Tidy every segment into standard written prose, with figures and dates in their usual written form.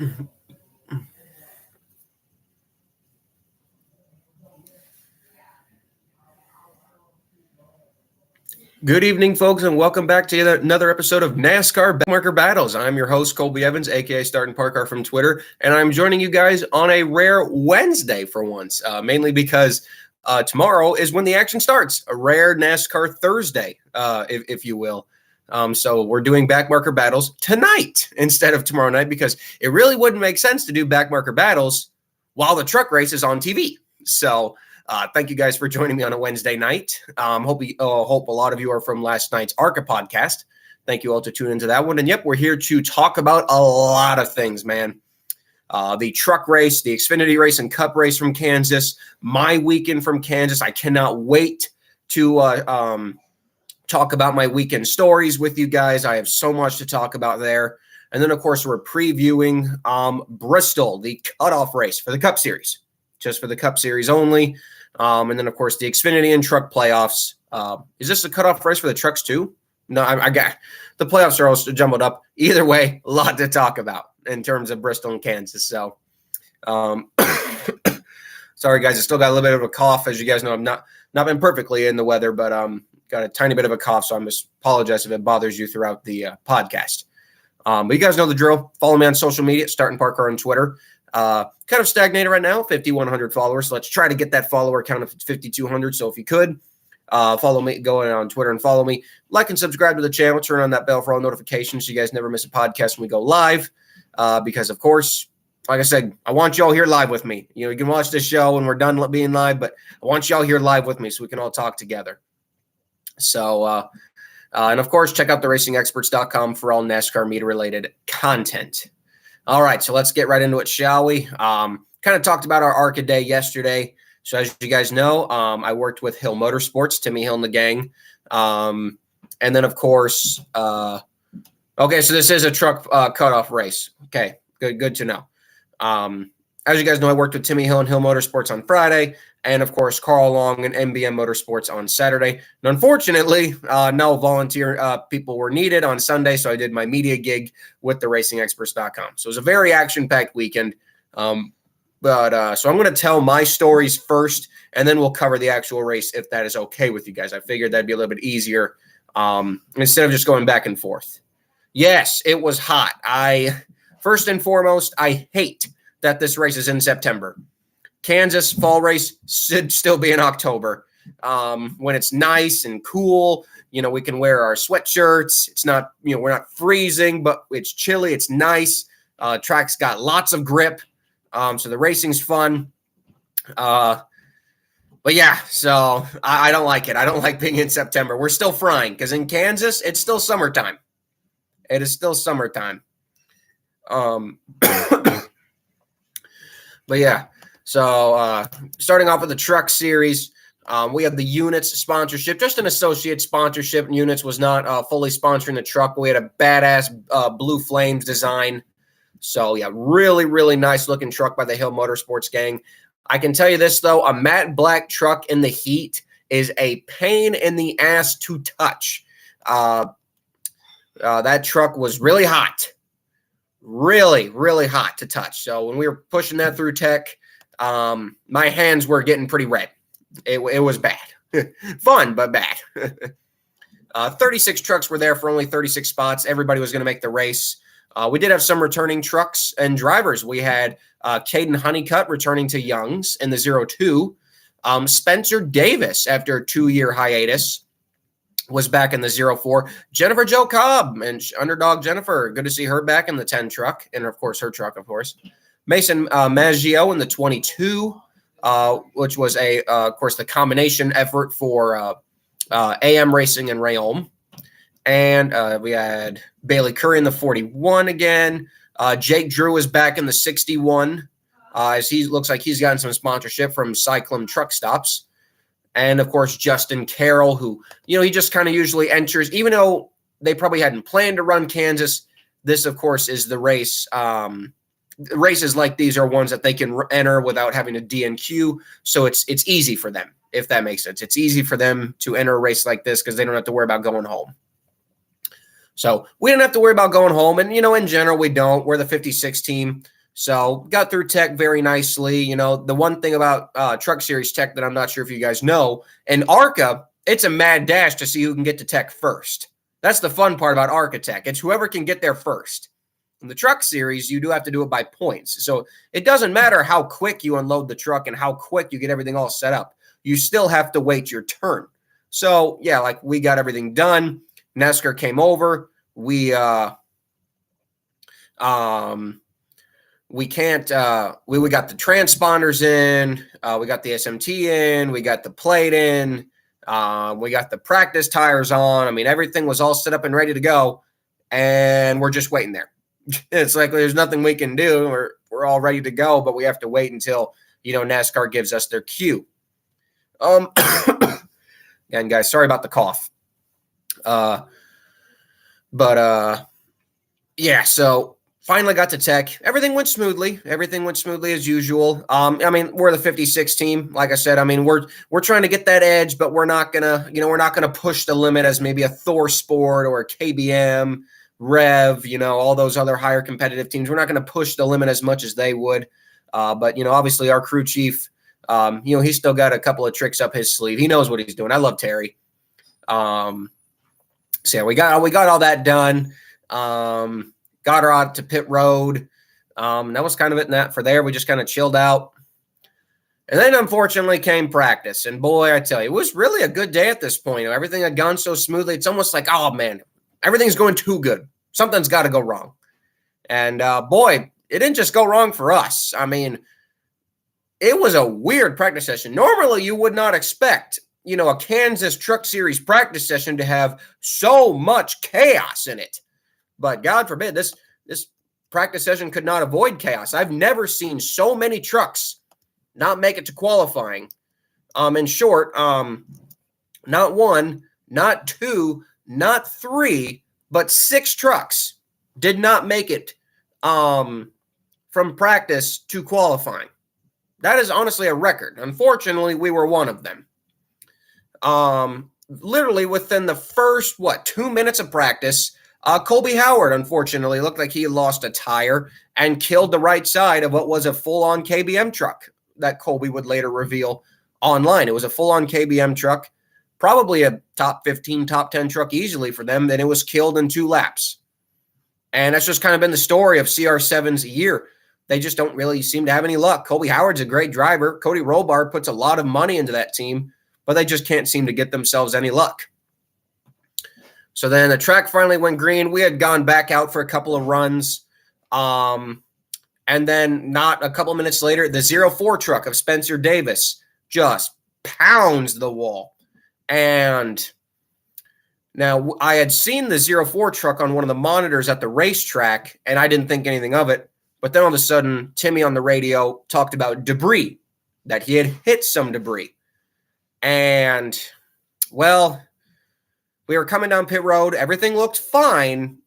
Good evening, folks, and welcome back to another episode of NASCAR Backmarker Battles. I'm your host, Colby Evans, aka Startin' Parker from Twitter, and I'm joining you guys on a rare Wednesday for once, mainly because tomorrow is when the action starts, a rare NASCAR Thursday, if you will. So we're doing Backmarker Battles tonight instead of tomorrow night because it really wouldn't make sense to do Backmarker Battles while the truck race is on TV. So thank you guys for joining me on a Wednesday night. Hope a lot of you are from last night's ARCA podcast. Thank you all to tune into that one. And yep, we're here to talk about a lot of things, man. The truck race, the Xfinity race and Cup race from Kansas, my weekend from Kansas. I cannot wait to talk about my weekend stories with you guys. I have so much to talk about there. And then, of course, we're previewing Bristol, the cutoff race for the Cup Series, just for the Cup Series only. And then, of course, the Xfinity and truck playoffs. Is this a cutoff race for the trucks too? No, I got the playoffs are all jumbled up. Either way, a lot to talk about in terms of Bristol and Kansas. So, sorry, guys. I still got a little bit of a cough. As you guys know, I'm not been perfectly in the weather, but got a tiny bit of a cough. So I just apologize if it bothers you throughout the podcast. But you guys know the drill. Follow me on social media, Startin' Parker on Twitter. Kind of stagnated right now, 5,100 followers. So let's try to get that follower count of 5,200. So if you could follow me, go on Twitter and follow me, like and subscribe to the channel, turn on that bell for all notifications so you guys never miss a podcast when we go live. Because of course, like I said, I want you all here live with me. You know, you can watch this show when we're done being live, but I want you all here live with me so we can all talk together. So, and of course, check out theracingexperts.com for all NASCAR media related content. All right, so let's get right into it, shall we? Kind of talked about our ARCA day yesterday. So as you guys know, I worked with Hill Motorsports, Timmy Hill and the gang. And then, of course, okay, so this is a truck cutoff race. Okay, good to know. As you guys know, I worked with Timmy Hill and Hill Motorsports on Friday, and of course, Carl Long and MBM Motorsports on Saturday. And unfortunately, no volunteer people were needed on Sunday, so I did my media gig with theracingexperts.com. So it was a very action-packed weekend. So I'm going to tell my stories first, and then we'll cover the actual race if that is okay with you guys. I figured that'd be a little bit easier instead of just going back and forth. Yes, it was hot. First and foremost, I hate that this race is in September. Kansas fall race should still be in October. When it's nice and cool, you know, we can wear our sweatshirts. It's not, you know, we're not freezing, but it's chilly. It's nice. Track's got lots of grip. So the racing's fun. But yeah, so I don't like it. I don't like being in September. We're still frying because in Kansas, it's still summertime. It is still summertime. But yeah, so starting off with the truck series, we have the Units sponsorship, just an associate sponsorship. Units was not fully sponsoring the truck. We had a badass Blue Flames design. So yeah, really, really nice looking truck by the Hill Motorsports gang. I can tell you this though, a matte black truck in the heat is a pain in the ass to touch. That truck was really hot. Really, really hot to touch. So when we were pushing that through tech, my hands were getting pretty red. It was bad. Fun, but bad. 36 trucks were there for only 36 spots. Everybody was going to make the race. We did have some returning trucks and drivers. We had Caden Honeycutt returning to Young's in the 02. Spencer Davis, after a 2-year hiatus, was back in the 04. Jennifer Jo Cobb and underdog Jennifer. Good to see her back in the 10 truck. And, of course, her truck, of course. Mason Maggio in the 22, which was, of course, the combination effort for AM Racing and Rayom. And we had Bailey Curry in the 41 again. Jake Drew is back in the 61, as he looks like he's gotten some sponsorship from Cyclone Truck Stops. And, of course, Justin Carroll, who, you know, he just kind of usually enters, even though they probably hadn't planned to run Kansas. This, of course, is the race. Races like these are ones that they can enter without having a DNQ. So it's easy for them, if that makes sense. It's easy for them to enter a race like this because they don't have to worry about going home. So we didn't have to worry about going home. And, in general, we don't. We're the 56 team. So got through Tech very nicely. The one thing about Truck Series Tech that I'm not sure if you guys know, in ARCA, it's a mad dash to see who can get to Tech first. That's the fun part about ARCA Tech. It's whoever can get there first. In the Truck Series, you do have to do it by points. So it doesn't matter how quick you unload the truck and how quick you get everything all set up. You still have to wait your turn. So, yeah, like we got everything done. NASCAR came over. We got the transponders in. We got the SMT in. We got the plate in. We got the practice tires on. I mean, everything was all set up and ready to go, and we're just waiting there. It's like there's nothing we can do. We're all ready to go, but we have to wait until NASCAR gives us their cue. And guys, sorry about the cough. Yeah. So finally got to Tech. Everything went smoothly. Everything went smoothly as usual. We're the 56 team. Like I said, we're trying to get that edge, but we're not gonna push the limit as maybe a Thor Sport or a KBM, Rev, all those other higher competitive teams. We're not going to push the limit as much as they would. But obviously our crew chief, he's still got a couple of tricks up his sleeve. He knows what he's doing. I love Terry. So yeah, we got all that done. Got her out to pit road. That was kind of it in that for there. We just kind of chilled out. And then unfortunately came practice. And boy, I tell you, it was really a good day at this point. Everything had gone so smoothly. It's almost like, oh man, everything's going too good. Something's got to go wrong. And boy, it didn't just go wrong for us. I mean, it was a weird practice session. Normally, you would not expect, a Kansas Truck Series practice session to have so much chaos in it. But God forbid, this practice session could not avoid chaos. I've never seen so many trucks not make it to qualifying. In short, not one, not two, not three, but 6 trucks did not make it from practice to qualifying. That is honestly a record. Unfortunately, we were one of them. Literally within the first, 2 minutes of practice, Colby Howard, unfortunately, looked like he lost a tire and killed the right side of what was a full-on KBM truck that Colby would later reveal online. It was a full-on KBM truck, probably a top 15, top 10 truck easily for them. Then it was killed in 2 laps. And that's just kind of been the story of CR7's year. They just don't really seem to have any luck. Colby Howard's a great driver. Cody Robar puts a lot of money into that team, but they just can't seem to get themselves any luck. So then the track finally went green. We had gone back out for a couple of runs. And then not a couple of minutes later, the 04 truck of Spencer Davis just pounds the wall. And now I had seen the 04 truck on one of the monitors at the racetrack, and I didn't think anything of it. But then all of a sudden, Timmy on the radio talked about debris, that he had hit some debris. And, well, we were coming down pit road. Everything looked fine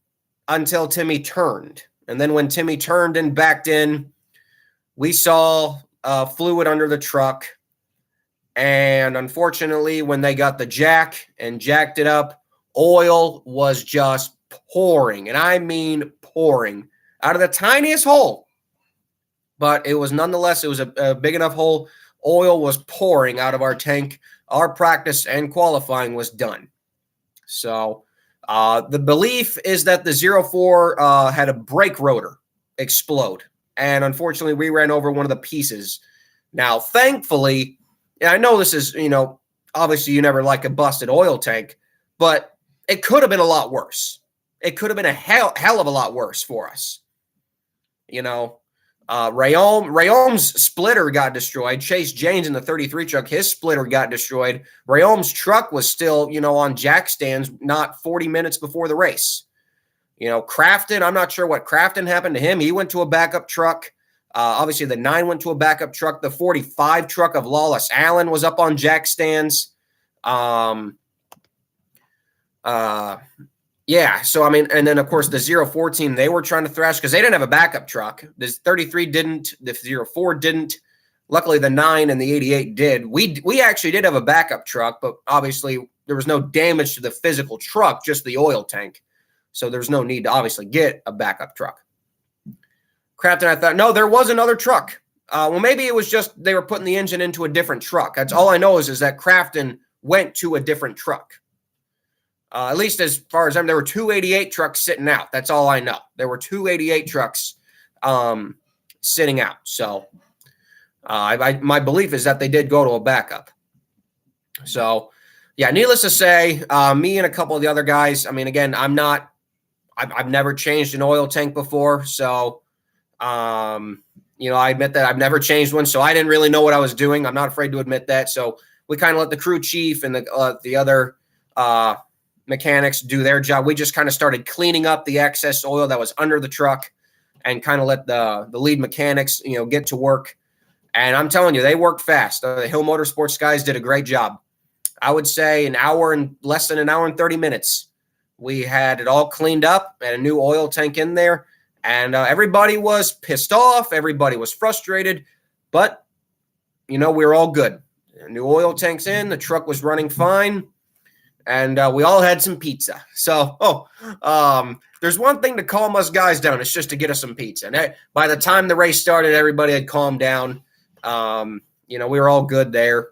until Timmy turned. And then when Timmy turned and backed in, we saw fluid under the truck. And unfortunately, when they got the jack and jacked it up, oil was just pouring. And I mean pouring out of the tiniest hole. But it was nonetheless, it was a big enough hole. Oil was pouring out of our tank. Our practice and qualifying was done. So the belief is that the 04 had a brake rotor explode. And unfortunately, we ran over one of the pieces. Now, thankfully, and I know this is, obviously you never like a busted oil tank, but it could have been a lot worse. It could have been a hell of a lot worse for us. Rayom's splitter got destroyed. Chase James in the 33 truck, his splitter got destroyed. Rayom's truck was still, on jack stands not 40 minutes before the race. Crafton, I'm not sure what Crafton happened to him. He went to a backup truck. Obviously, the 9 went to a backup truck. The 45 truck of Lawless Allen was up on jack stands. Yeah, so, and then, of course, the 04 team, they were trying to thrash because they didn't have a backup truck. The 33 didn't. The 04 didn't. Luckily, the 9 and the 88 did. We actually did have a backup truck, but obviously there was no damage to the physical truck, just the oil tank. So there's no need to obviously get a backup truck. Crafton, I thought, no, there was another truck. Well, maybe it was just they were putting the engine into a different truck. That's all I know is that Crafton went to a different truck. At least as far as there were 288 trucks sitting out. That's all I know. There were 288 trucks sitting out. So my belief is that they did go to a backup. So, yeah, needless to say, me and a couple of the other guys, I mean, again, I've never changed an oil tank before. So, I admit that I've never changed one. So I didn't really know what I was doing. I'm not afraid to admit that. So we kind of let the crew chief and the other mechanics do their job. We just kind of started cleaning up the excess oil that was under the truck and kind of let the lead mechanics, get to work. And I'm telling you, they worked fast. The Hill Motorsports guys did a great job. I would say less than an hour and 30 minutes. We had it all cleaned up and a new oil tank in there. And everybody was pissed off. Everybody was frustrated. But, we were all good. New oil tanks in. The truck was running fine. And we all had some pizza. So, there's one thing to calm us guys down. It's just to get us some pizza. And by the time the race started, everybody had calmed down. We were all good there.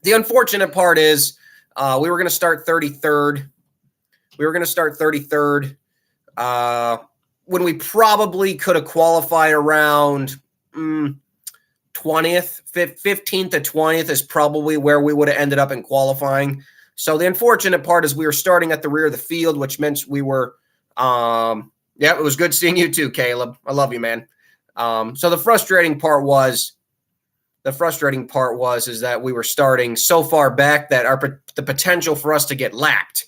The unfortunate part is we were going to start 33rd. When we probably could have qualified around 20th, 15th to 20th is probably where we would have ended up in qualifying. So the unfortunate part is we were starting at the rear of the field, which meant we were, it was good seeing you too, Caleb. I love you, man. So the frustrating part was that we were starting so far back that the potential for us to get lapped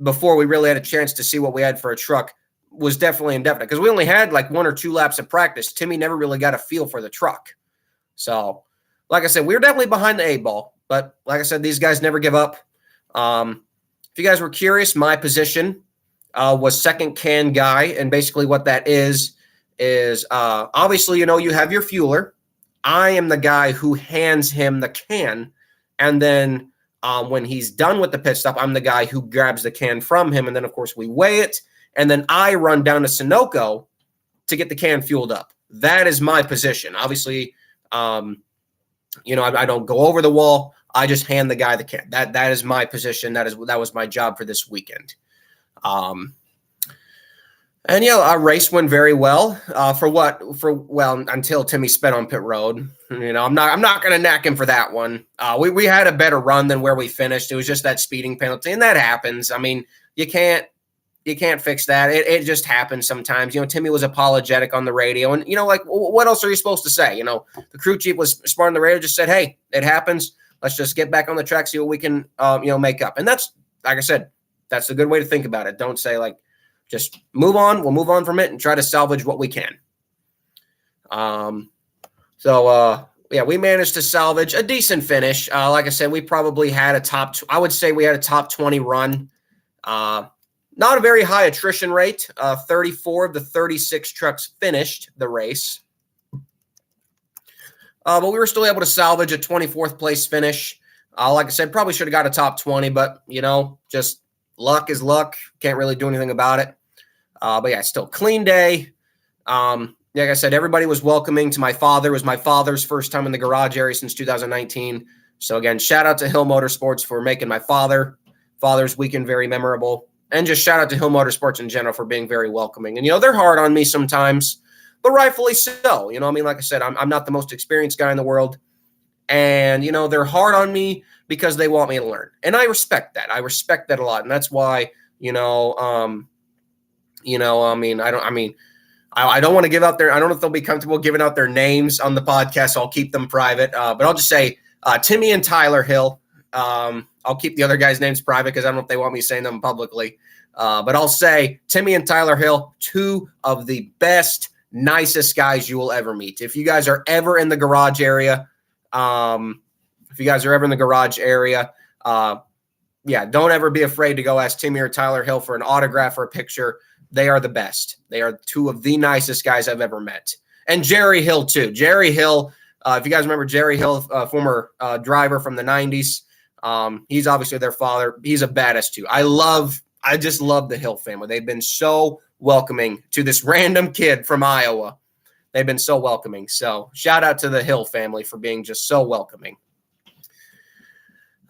before we really had a chance to see what we had for a truck was definitely indefinite because we only had like 1 or 2 laps of practice. Timmy never really got a feel for the truck. So, like I said, we were definitely behind the 8 ball, but like I said, these guys never give up. If you guys were curious, my position was second can guy. And basically what that is obviously, you have your fueler. I am the guy who hands him the can. And then when he's done with the pit stop, I'm the guy who grabs the can from him. And then, of course, we weigh it. And then I run down to Sunoco to get the can fueled up. That is my position. Obviously, I don't go over the wall. I just hand the guy the can. That is my position. That was my job for this weekend. Our race went very well. Until Timmy sped on pit road. I'm not going to knack him for that one. We had a better run than where we finished. It was just that speeding penalty, and that happens. I mean, you can't fix that. It just happens sometimes. Timmy was apologetic on the radio, and what else are you supposed to say? The crew chief was smart on the radio, just said, "Hey, it happens. Let's just get back on the track, see what we can, make up." And that's, like I said, that's a good way to think about it. Don't say just move on. We'll move on from it and try to salvage what we can. We managed to salvage a decent finish. Like I said, we probably had I would say we had a top 20 run. Not a very high attrition rate. 34 of the 36 trucks finished the race. But we were still able to salvage a 24th place finish. Like I said, probably should have got a top 20, but, just luck is luck. Can't really do anything about it. Still clean day. Like I said, everybody was welcoming to my father. It was my father's first time in the garage area since 2019. So, again, shout out to Hill Motorsports for making my father's weekend very memorable. And just shout out to Hill Motorsports in general for being very welcoming. And, they're hard on me sometimes, but rightfully so. Like I said, I'm not the most experienced guy in the world. And, they're hard on me because they want me to learn. And I respect that. I respect that a lot. And that's why, I don't want to give out their, I don't know if they'll be comfortable giving out their names on the podcast. So I'll keep them private. But I'll just say Timmy and Tyler Hill. I'll keep the other guys' names private because I don't know if they want me saying them publicly. But I'll say Timmy and Tyler Hill, 2 of the best, nicest guys you will ever meet. If you guys are ever in the garage area, don't ever be afraid to go ask Timmy or Tyler Hill for an autograph or a picture. They are the best. They are 2 of the nicest guys I've ever met. And Jerry Hill, too. Jerry Hill, if you guys remember Jerry Hill, former driver from the 90s, he's obviously their father. He's a badass, too. I love I just love the Hill family. They've been so welcoming to this random kid from Iowa. They've been so welcoming. So shout out to the Hill family for being just so welcoming.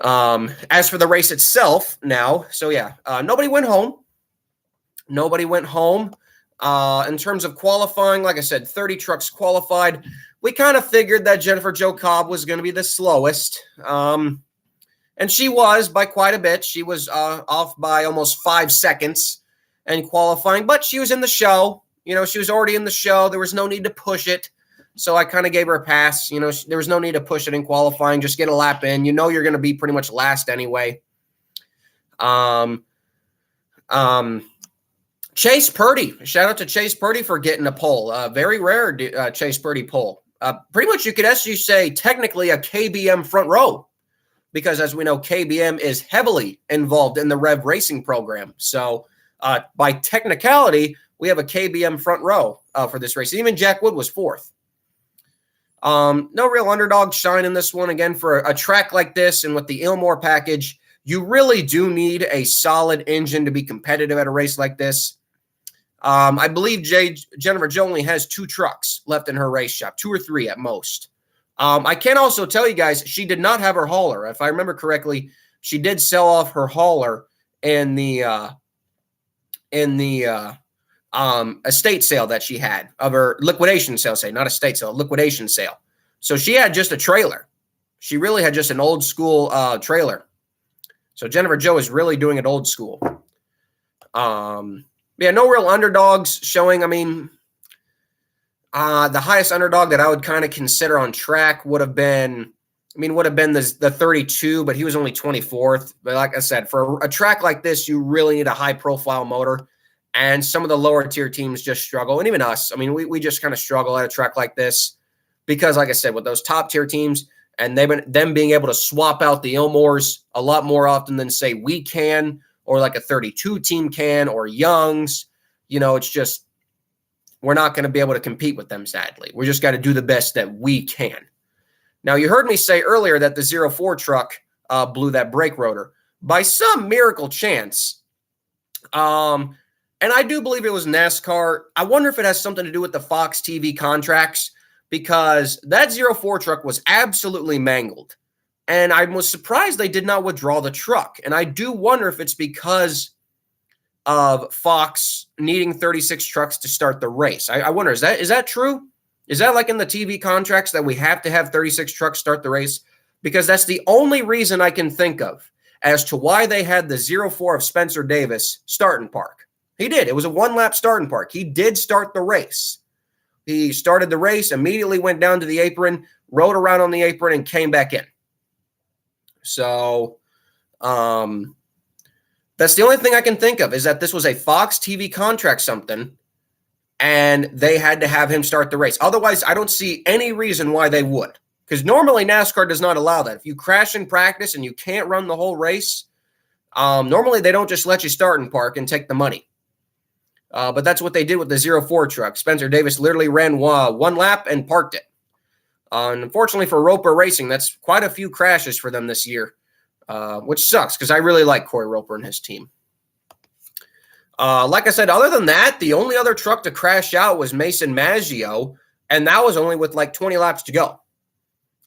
As for the race itself now, so yeah, nobody went home. Nobody went home. In terms of qualifying, like I said, 30 trucks qualified. We kind of figured that Jennifer Jo Cobb was going to be the slowest. And she was by quite a bit. She was off by almost 5 seconds in qualifying, but she was in the show. You know, she was already in the show. There was no need to push it. So I kind of gave her a pass. You know, there was no need to push it in qualifying. Just get a lap in. You know you're going to be pretty much last anyway. Chase Purdy. Shout out to Chase Purdy for getting a pole. Very rare Chase Purdy pole. Pretty much you could actually say technically a KBM front row because as we know, KBM is heavily involved in the Rev Racing program. So by technicality, we have a KBM front row for this race. Even Jack Wood was fourth. No real underdog shine in this one. Again, for a track like this and with the Ilmore package, you really do need a solid engine to be competitive at a race like this. I believe Jennifer Jo only has 2 trucks left in her race shop, 2 or 3 at most. I can also tell you guys, she did not have her hauler. If I remember correctly, she did sell off her hauler in the estate sale that she had of her liquidation sale, not estate sale, liquidation sale. So she had just a trailer. She really had just an old school trailer. So Jennifer Jo is really doing it old school. Yeah, no real underdogs showing. I mean, the highest underdog that I would kind of consider on track would have been the 32, but he was only 24th. But like I said, for a track like this, you really need a high-profile motor. And some of the lower-tier teams just struggle. And even us, I mean, we just kind of struggle at a track like this because, like I said, with those top-tier teams and them being able to swap out the Ilmores a lot more often than, say, we can or like a 32 team can or Young's, you know, it's just we're not going to be able to compete with them, sadly. We just got to do the best that we can. Now, you heard me say earlier that the 04 truck blew that brake rotor. By some miracle chance, and I do believe it was NASCAR. I wonder if it has something to do with the Fox TV contracts because that 04 truck was absolutely mangled. And I was surprised they did not withdraw the truck. And I do wonder if it's because of Fox needing 36 trucks to start the race. I wonder, is that true? Is that like in the TV contracts that we have to have 36 trucks start the race? Because that's the only reason I can think of as to why they had the 04 of Spencer Davis start in park. He did. It was a one-lap start in park. He did start the race. He started the race, immediately went down to the apron, rode around on the apron, and came back in. So that's the only thing I can think of is that this was a Fox TV contract something, and they had to have him start the race. Otherwise, I don't see any reason why they would. Because normally NASCAR does not allow that. If you crash in practice and you can't run the whole race, normally they don't just let you start in park and take the money. But that's what they did with the 04 truck. Spencer Davis literally ran one lap and parked it. Unfortunately for Roper Racing, that's quite a few crashes for them this year, which sucks because I really like Corey Roper and his team. Like I said, other than that, the only other truck to crash out was Mason Maggio, and that was only with like 20 laps to go,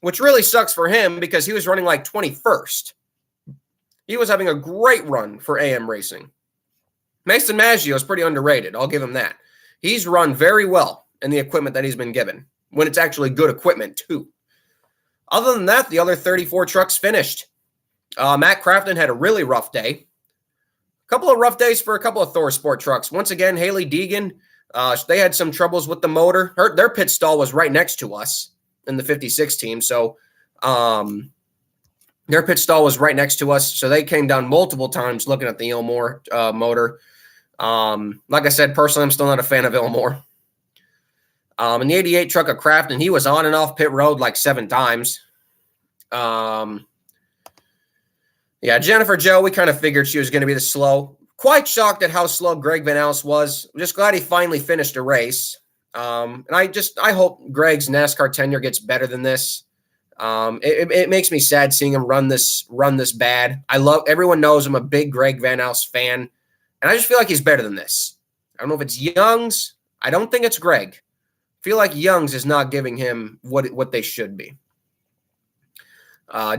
which really sucks for him because he was running like 21st. He was having a great run for AM Racing. Mason Maggio is pretty underrated. I'll give him that. He's run very well in the equipment that he's been given, when it's actually good equipment too. Other than that, the other 34 trucks finished. Matt Crafton had a really rough day. A couple of rough days for a couple of Thor Sport trucks. Once again, Haley Deegan, they had some troubles with the motor. Their pit stall was right next to us in the 56 team. So their pit stall was right next to us. So they came down multiple times looking at the Ilmore motor. Like I said, personally, I'm still not a fan of Ilmore. In the 88 truck of Crafton, he was on and off pit road like 7 times. Yeah, Jennifer Jo, we kind of figured she was going to be the slow. Quite shocked at how slow Greg Van Alst was. I'm just glad he finally finished a race. And I hope Greg's NASCAR tenure gets better than this. It makes me sad seeing him run this bad. Everyone knows I'm a big Greg Van Alst fan. And I just feel like he's better than this. I don't know if it's Young's. I don't think it's Greg. I feel like Young's is not giving him what they should be.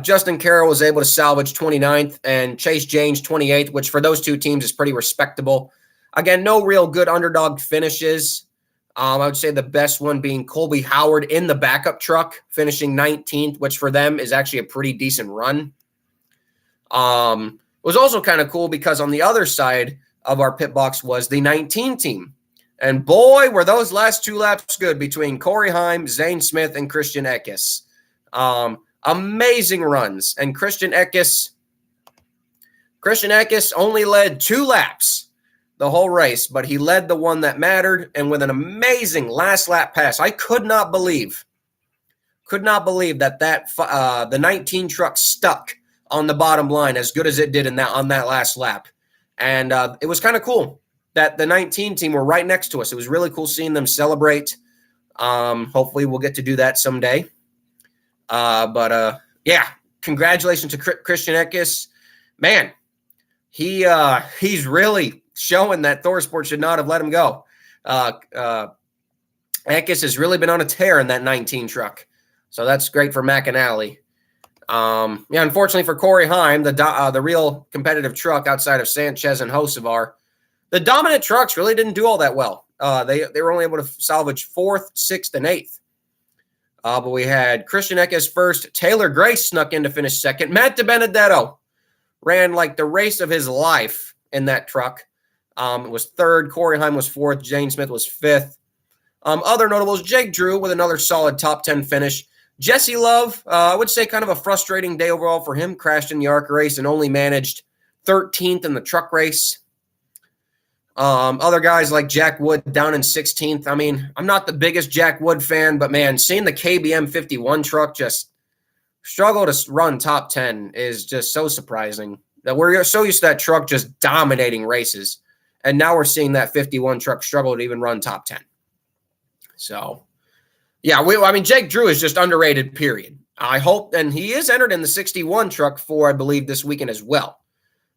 Justin Carroll was able to salvage 29th and Chase James 28th, which for those two teams is pretty respectable. Again, no real good underdog finishes. I would say the best one being Colby Howard in the backup truck, finishing 19th, which for them is actually a pretty decent run. It was also kind of cool because on the other side of our pit box was the 19 team. And boy, were those last two laps good between Corey Heim, Zane Smith, and Christian Eckes. Amazing runs. And Christian Eckes only led 2 laps the whole race, but he led the one that mattered, and with an amazing last lap pass. I could not believe that the 19 truck stuck on the bottom line as good as it did on that last lap. And it was kind of cool that the 19 team were right next to us. It was really cool seeing them celebrate. Hopefully we'll get to do that someday. Yeah, congratulations to Christian Eckes. Man, he's really showing that ThorSport should not have let him go. Eckes has really been on a tear in that 19 truck. So that's great for McAnally. Unfortunately for Corey Heim, the real competitive truck outside of Sanchez and Hocevar, the dominant trucks really didn't do all that well. They were only able to salvage 4th, 6th, and 8th. But we had Christian Eckes first. Taylor Grace snuck in to finish second. Matt DiBenedetto ran like the race of his life in that truck. It was 3rd. Corey Heim was 4th. Jane Smith was 5th. Other notables, Jake Drew with another solid top 10 finish. Jesse Love, I would say kind of a frustrating day overall for him. Crashed in the ARC race and only managed 13th in the truck race. Other guys like Jack Wood down in 16th. I mean, I'm not the biggest Jack Wood fan, but man, seeing the KBM 51 truck just struggle to run top 10 is just so surprising. That we're so used to that truck just dominating races. And now we're seeing that 51 truck struggle to even run top 10. So, yeah, Jake Drew is just underrated, period. I hope, and he is entered in the 61 truck for, I believe, this weekend as well.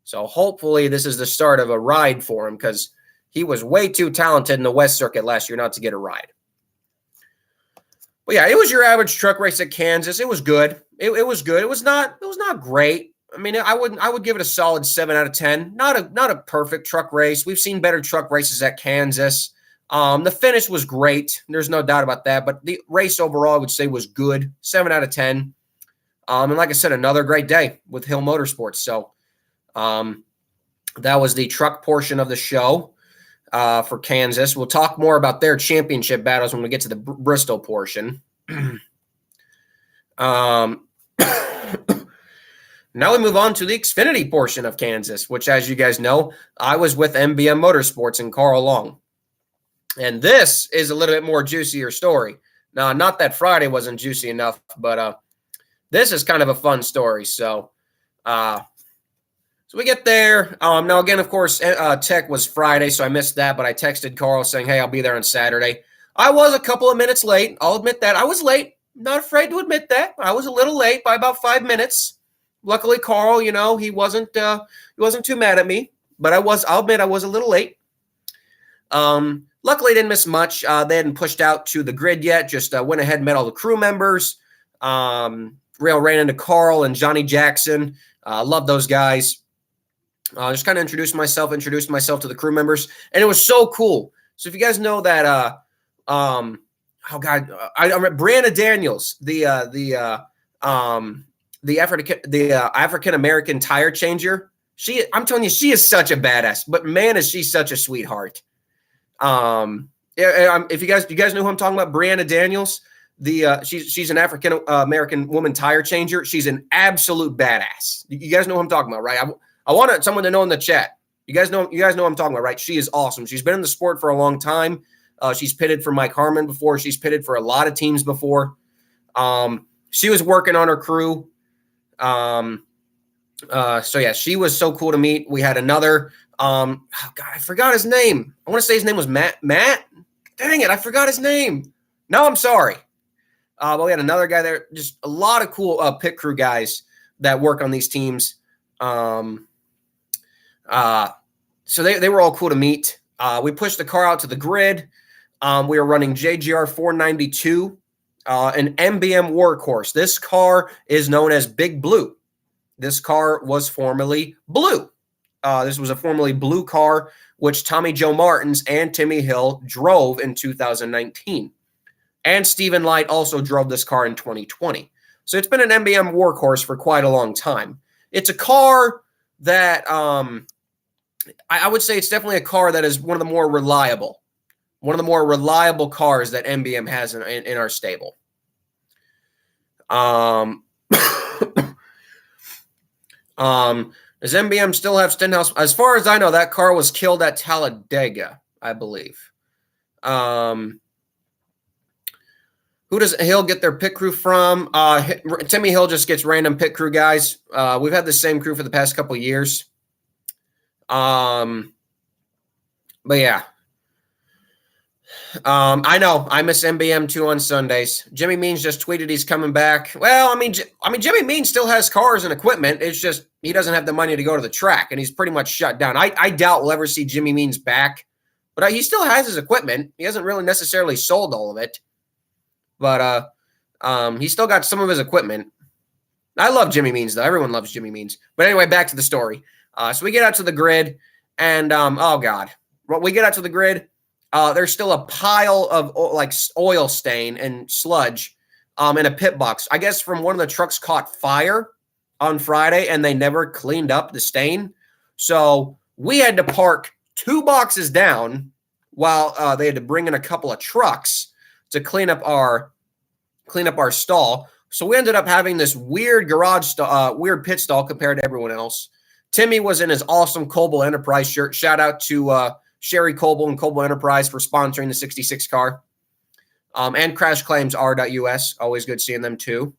So hopefully this is the start of a ride for him because he was way too talented in the West Circuit last year not to get a ride. But yeah, it was your average truck race at Kansas. It was good. It was good. It was not great. I mean, I would give it a solid 7 out of 10. Not a perfect truck race. We've seen better truck races at Kansas. The finish was great. There's no doubt about that. But the race overall, I would say, was good. 7 out of 10. And like I said, another great day with Hill Motorsports. So that was the truck portion of the show for Kansas. We'll talk more about their championship battles when we get to the Bristol portion. Now we move on to the Xfinity portion of Kansas, which, as you guys know, I was with MBM Motorsports and Carl Long. And this is a little bit more juicier story. Now, not that Friday wasn't juicy enough, but this is kind of a fun story. So we get there. Now, again, of course, Tech was Friday, so I missed that, but I texted Carl saying, hey, I'll be there on Saturday. I was a couple of minutes late. I'll admit that. I was late. Not afraid to admit that. I was a little late by about 5 minutes. Luckily, Carl, he wasn't too mad at me, but I'll admit I was a little late. Luckily, didn't miss much. They hadn't pushed out to the grid yet. Just went ahead and met all the crew members. Ran into Carl and Johnny Jackson. Love those guys. Just kind of introduced myself to the crew members, and it was so cool. So if you guys know that, I remember Brianna Daniels, the African American tire changer. I'm telling you, she is such a badass. But man, is she such a sweetheart. If you guys know who I'm talking about, Brianna Daniels. She's an African American woman tire changer. She's an absolute badass. You guys know who I'm talking about, right? I want someone to know in the chat. You guys know what I'm talking about, right? She is awesome. She's been in the sport for a long time. She's pitted for Mike Harmon before. She's pitted for a lot of teams before. She was working on her crew. So yeah, she was so cool to meet. We had another, I forgot his name. I want to say his name was Matt. Dang it, I forgot his name. No, I'm sorry. But we had another guy there. Just a lot of cool pit crew guys that work on these teams. So they were all cool to meet. We pushed the car out to the grid. We were running JGR 492, an MBM workhorse. This car is known as Big Blue. This car was formerly blue. This was a formerly blue car, which Tommy Joe Martins and Timmy Hill drove in 2019. And Stephen Light also drove this car in 2020. So it's been an MBM workhorse for quite a long time. It's a car that I would say it's definitely a car that is one of the more reliable cars that MBM has in our stable. Does MBM still have Stenhouse? As far as I know, that car was killed at Talladega, I believe. Who does Hill get their pit crew from? Timmy Hill just gets random pit crew guys. We've had the same crew for the past couple of years. But yeah. I know I miss MBM too on Sundays. Jimmy Means just tweeted he's coming back. Well, I mean, Jimmy Means still has cars and equipment. It's just he doesn't have the money to go to the track, and he's pretty much shut down. I doubt we'll ever see Jimmy Means back, but he still has his equipment. He hasn't really necessarily sold all of it, but he still got some of his equipment. I love Jimmy Means though. Everyone loves Jimmy Means. But anyway, back to the story. So we get out to the grid, and oh god, we get out to the grid. There's still a pile of like oil stain and sludge in a pit box. I guess from one of the trucks caught fire on Friday and they never cleaned up the stain. So we had to park 2 boxes down while they had to bring in a couple of trucks to clean up our stall. So we ended up having this weird weird pit stall compared to everyone else. Timmy was in his awesome Coble Enterprise shirt. Shout out to Sherry Coble and Coble Enterprise for sponsoring the 66 car. And Crash Claims R.US. Always good seeing them too.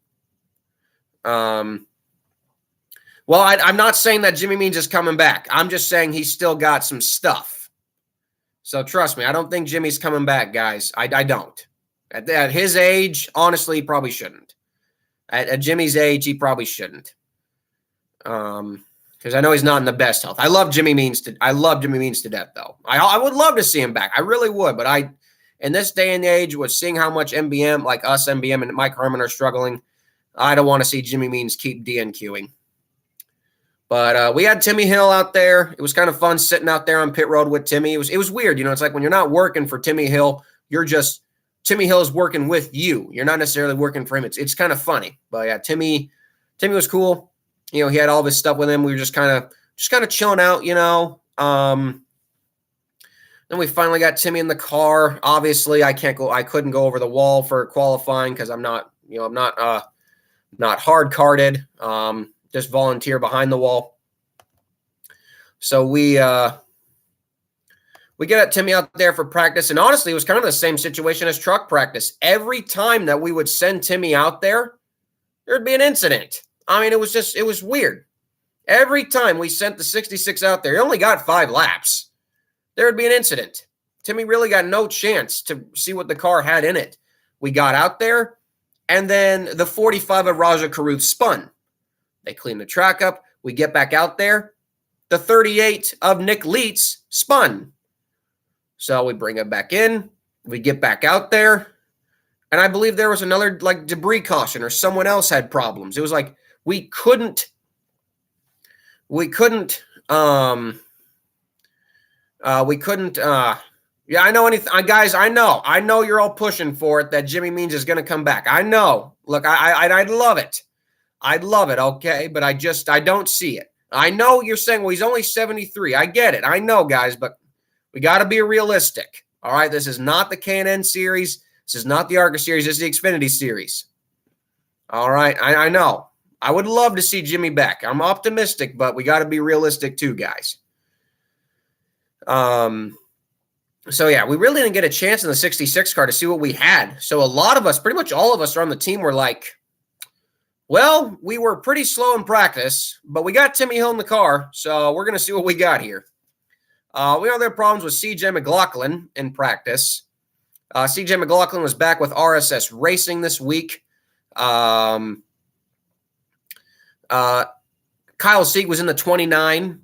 Well, I'm not saying that Jimmy Means is coming back. I'm just saying he's still got some stuff. So trust me, I don't think Jimmy's coming back, guys. I don't. At his age, honestly, he probably shouldn't. At Jimmy's age, he probably shouldn't. Because I know he's not in the best health. I love Jimmy Means to death, though. I would love to see him back. I really would. But in this day and age, with seeing how much MBM, like us, MBM, and Mike Herman are struggling, I don't want to see Jimmy Means keep DNQing. But we had Timmy Hill out there. It was kind of fun sitting out there on pit road with Timmy. It was weird. You know, it's like when you're not working for Timmy Hill, Timmy Hill is working with you. You're not necessarily working for him. It's kind of funny. But yeah, Timmy was cool. You know, he had all this stuff with him. We were just kind of chilling out, you know. Then we finally got Timmy in the car. Obviously, I couldn't go over the wall for qualifying because I'm not hard carded. Just volunteer behind the wall. So we get Timmy out there for practice, and honestly, it was kind of the same situation as truck practice. Every time that we would send Timmy out there, there'd be an incident. I mean, it was weird. Every time we sent the 66 out there, he only got 5 laps. There would be an incident. Timmy really got no chance to see what the car had in it. We got out there, and then the 45 of Raja Caruth spun. They cleaned the track up. We get back out there. The 38 of Nick Leitz spun. So we bring him back in. We get back out there. And I believe there was another like debris caution or someone else had problems. It was like we couldn't yeah, I know anything, guys. I know you're all pushing for it that Jimmy Means is going to come back. I know. Look, I'd love it. I'd love it. Okay. But I don't see it. I know you're saying, well, he's only 73. I get it. I know, guys, but we got to be realistic. All right. This is not the K&N series. This is not the ARCA series. This is the Xfinity series. All right. I know. I would love to see Jimmy back. I'm optimistic, but we got to be realistic too, guys. So yeah, we really didn't get a chance in the 66 car to see what we had. So a lot of us, pretty much all of us on the team were like, well, we were pretty slow in practice, but we got Timmy Hill in the car, so we're going to see what we got here. We know there are problems with CJ McLaughlin in practice. CJ McLaughlin was back with RSS Racing this week. Kyle Sieg was in the 29.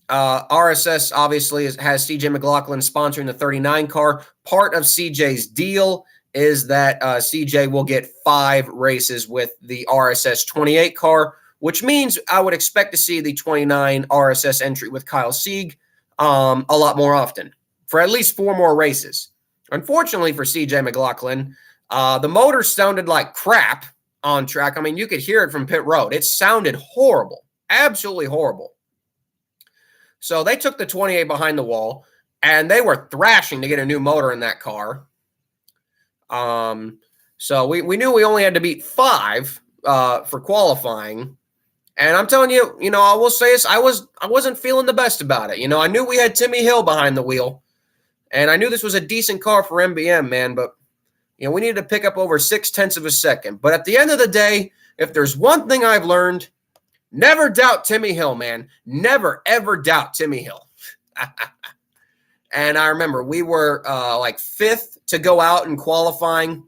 RSS obviously has CJ McLaughlin sponsoring the 39 car. Part of CJ's deal is that CJ will get 5 races with the RSS 28 car, which means I would expect to see the 29 RSS entry with Kyle Sieg a lot more often for at least 4 more races. Unfortunately for CJ McLaughlin, the motor sounded like crap on track. I mean, you could hear it from pit road. It sounded horrible, absolutely horrible. So they took the 28 behind the wall, and they were thrashing to get a new motor in that car. So we knew we only had to beat 5 for qualifying. And I'm telling you, I will say this, I wasn't feeling the best about it. I knew we had Timmy Hill behind the wheel, and I knew this was a decent car for MBM, man, but we needed to pick up over 0.6 of a second. But at the end of the day, if there's one thing I've learned, never doubt Timmy Hill, man. Never, ever doubt Timmy Hill. And I remember we were like 5th to go out in qualifying.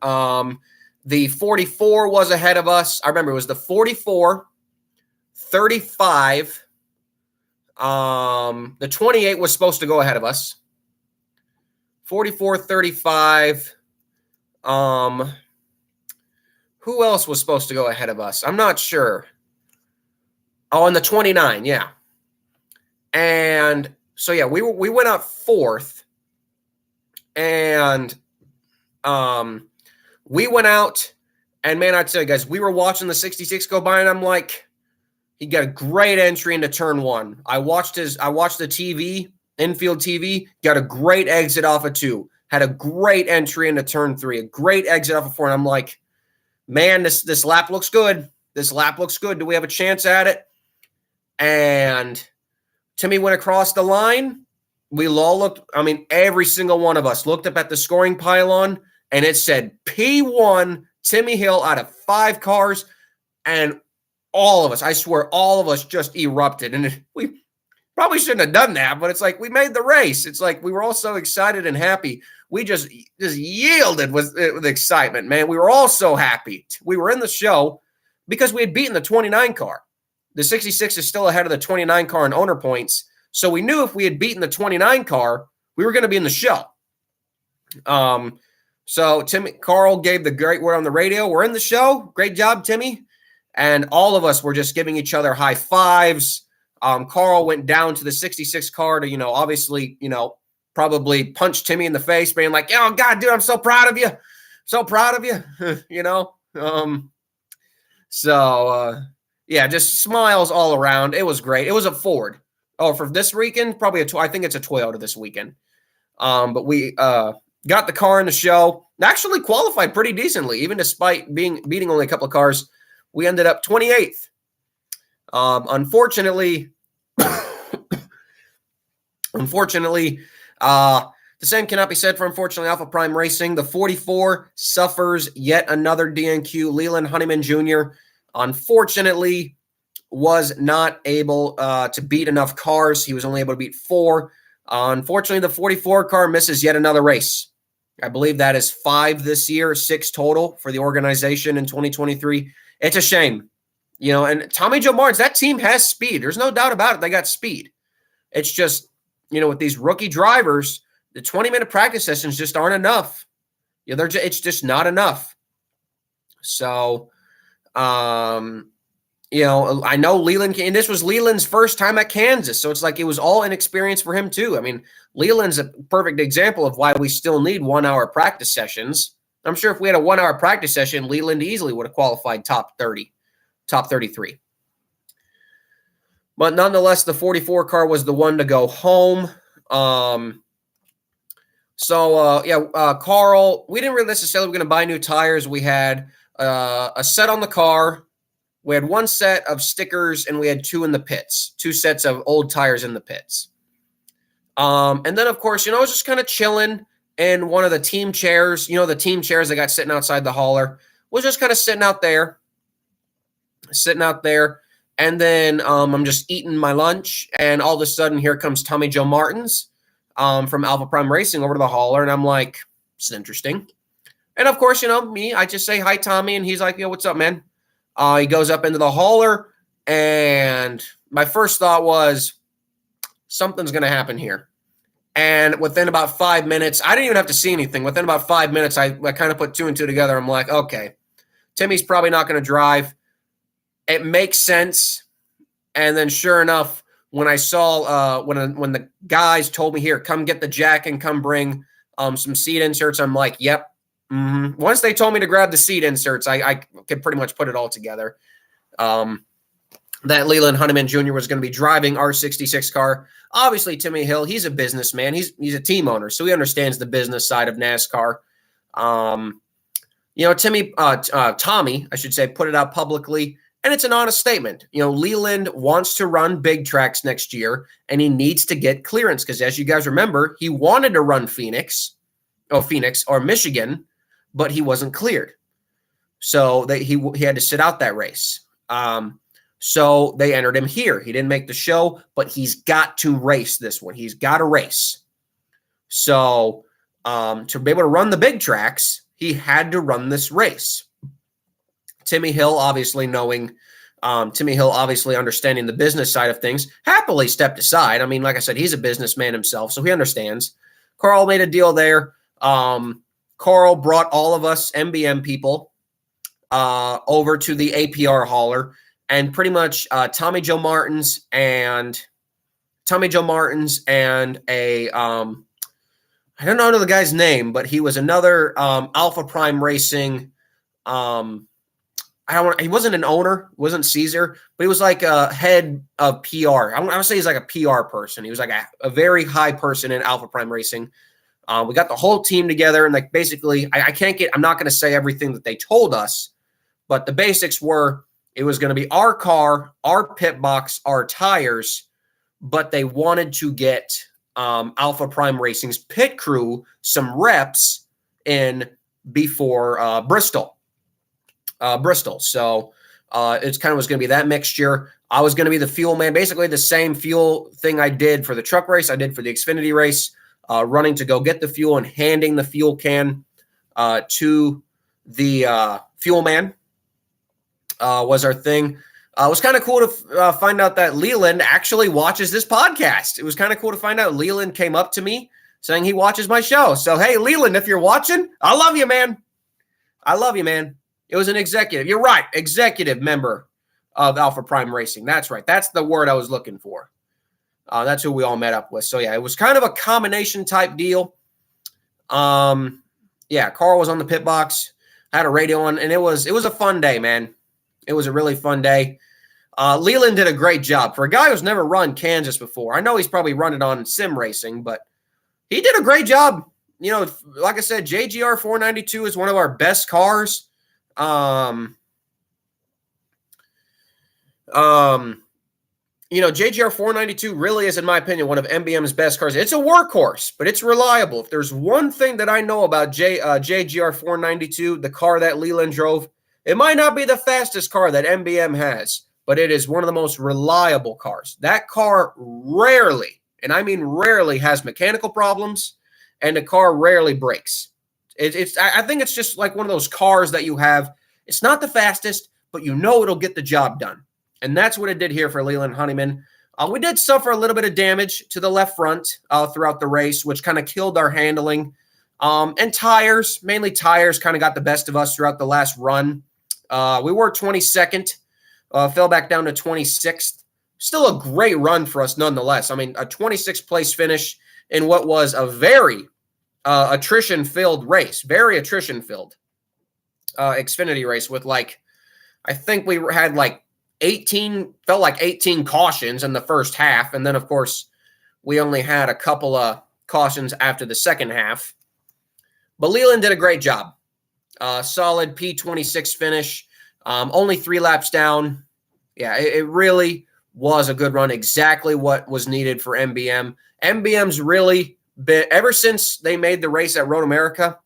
The 44 was ahead of us. I remember it was the 44, 35. The 28 was supposed to go ahead of us. 44, 35. Who else was supposed to go ahead of us? I'm not sure. Oh, and the 29, yeah. And so, yeah, we went out 4th. And we went out, and man, I tell you guys, we were watching the 66 go by, and I'm like, he got a great entry into turn 1. I watched the TV, infield TV, got a great exit off of 2, had a great entry into turn 3, a great exit off of 4, and I'm like, man, this lap looks good. This lap looks good. Do we have a chance at it? And Timmy went across the line. We all looked, every single one of us looked up at the scoring pylon, and it said P1 Timmy Hill out of 5 cars, and all of us, I swear, all of us just erupted. And we probably shouldn't have done that, but it's like we made the race. It's like we were all so excited and happy. We just yielded with excitement, man. We were all so happy. We were in the show because we had beaten the 29 car. The 66 is still ahead of the 29 car in owner points. So we knew if we had beaten the 29 car, we were going to be in the show. So Carl gave the great word on the radio. We're in the show. Great job, Timmy. And all of us were just giving each other high fives. Carl went down to the 66 car to, obviously, probably punch Timmy in the face, being like, oh, God, dude, I'm so proud of you. So proud of you, yeah, just smiles all around. It was great. It was a Ford. Oh, for this weekend, probably I think it's a Toyota this weekend. But we got the car in the show. Actually qualified pretty decently, even despite beating only a couple of cars. We ended up 28th. Unfortunately, the same cannot be said for, unfortunately, Alpha Prime Racing. The 44 suffers yet another DNQ. Leland Honeyman Jr., unfortunately, was not able to beat enough cars. He was only able to beat 4. Unfortunately, the 44 car misses yet another race. I believe that is 5 this year, 6 total for the organization in 2023. It's a shame. And Tommy Joe Martins, that team has speed. There's no doubt about it. They got speed. It's just, with these rookie drivers, the 20-minute practice sessions just aren't enough. It's just not enough. So, I know Leland, and this was Leland's first time at Kansas, so it's like it was all inexperience for him too. Leland's a perfect example of why we still need 1-hour practice sessions. I'm sure if we had a 1-hour practice session, Leland easily would have qualified top 30, top 33. But nonetheless, the 44 car was the one to go home. Carl, we didn't really necessarily going to buy new tires. We had a set on the car. We had 1 set of stickers, and we had 2 in the pits, 2 sets of old tires in the pits. And then, of course, I was just kind of chilling in one of the team chairs. The team chairs I got sitting outside the hauler. Was just kind of sitting out there. And then I'm just eating my lunch, and all of a sudden, here comes Tommy Joe Martins from Alpha Prime Racing over to the hauler, and I'm like, this is interesting. And, of course, me, I just say, hi, Tommy, and he's like, what's up, man? He goes up into the hauler, And my first thought was, something's going to happen here. And within about 5 minutes, I didn't even have to see anything. Within about 5 minutes, I kind of put two and two together. I'm like, okay, Timmy's probably not going to drive. It makes sense. And then sure enough, when I saw when the guys told me, here, come get the jack and come bring some seat inserts, I'm like, yep. Mm-hmm. Once they told me to grab the seat inserts, I could pretty much put it all together. That Leland Honeyman Jr. was going to be driving our 66 car. Obviously, Timmy Hill, he's a businessman. He's a team owner, so he understands the business side of NASCAR. Tommy, I should say, put it out publicly, and it's an honest statement. Leland wants to run big tracks next year, and he needs to get clearance because, as you guys remember, he wanted to run Phoenix or Michigan, but he wasn't cleared. So he had to sit out that race. So they entered him here. He didn't make the show, but he's got to race this one. He's got to race. So to be able to run the big tracks, he had to run this race. Timmy Hill, obviously understanding the business side of things, happily stepped aside. I mean, like I said, he's a businessman himself, so he understands. Carl made a deal there. Carl brought all of us MBM people over to the APR hauler. And pretty much Tommy Joe Martins and a I don't know the guy's name, but he was another Alpha Prime Racing. He wasn't an owner, wasn't Caesar, but he was like a head of PR. I would say he's like a PR person. He was like a very high person in Alpha Prime Racing. We got the whole team together, and like basically, I'm not going to say everything that they told us, but the basics were. It was going to be our car, our pit box, our tires, but they wanted to get Alpha Prime Racing's pit crew some reps in before Bristol. So it's kind of was going to be that mixture. I was going to be the fuel man, basically the same fuel thing I did for the truck race, I did for the Xfinity race, running to go get the fuel and handing the fuel can to the fuel man. Was our thing. It was kind of cool to find out that Leland actually watches this podcast. It was kind of cool to find out Leland came up to me saying he watches my show. So, hey, Leland, if you're watching, I love you, man. I love you, man. It was an executive. You're right. Executive member of Alpha Prime Racing. That's right. That's the word I was looking for. That's who we all met up with. So, yeah, it was kind of a combination type deal. Carl was on the pit box, had a radio on, and it was a fun day, man. It was a really fun day. Leland did a great job. For a guy who's never run Kansas before, I know he's probably run it on sim racing, but he did a great job. Like I said, JGR 492 is one of our best cars. JGR 492 really is, in my opinion, one of MBM's best cars. It's a workhorse, but it's reliable. If there's one thing that I know about JGR 492, the car that Leland drove, it might not be the fastest car that MBM has, but it is one of the most reliable cars. That car rarely, and I mean rarely, has mechanical problems, and the car rarely breaks. I think it's just like one of those cars that you have. It's not the fastest, but it'll get the job done. And that's what it did here for Leland Honeyman. We did suffer a little bit of damage to the left front throughout the race, which kind of killed our handling. And tires, mainly tires, kind of got the best of us throughout the last run. We were 22nd, fell back down to 26th. Still a great run for us nonetheless. I mean, a 26th place finish in what was a very attrition-filled race, very attrition-filled Xfinity race with I think we had 18 cautions in the first half. And then, of course, we only had a couple of cautions after the second half. But Leland did a great job. Solid P26 finish, only 3 laps down. Yeah, it really was a good run, exactly what was needed for MBM. MBM's really been, ever since they made the race at Road America,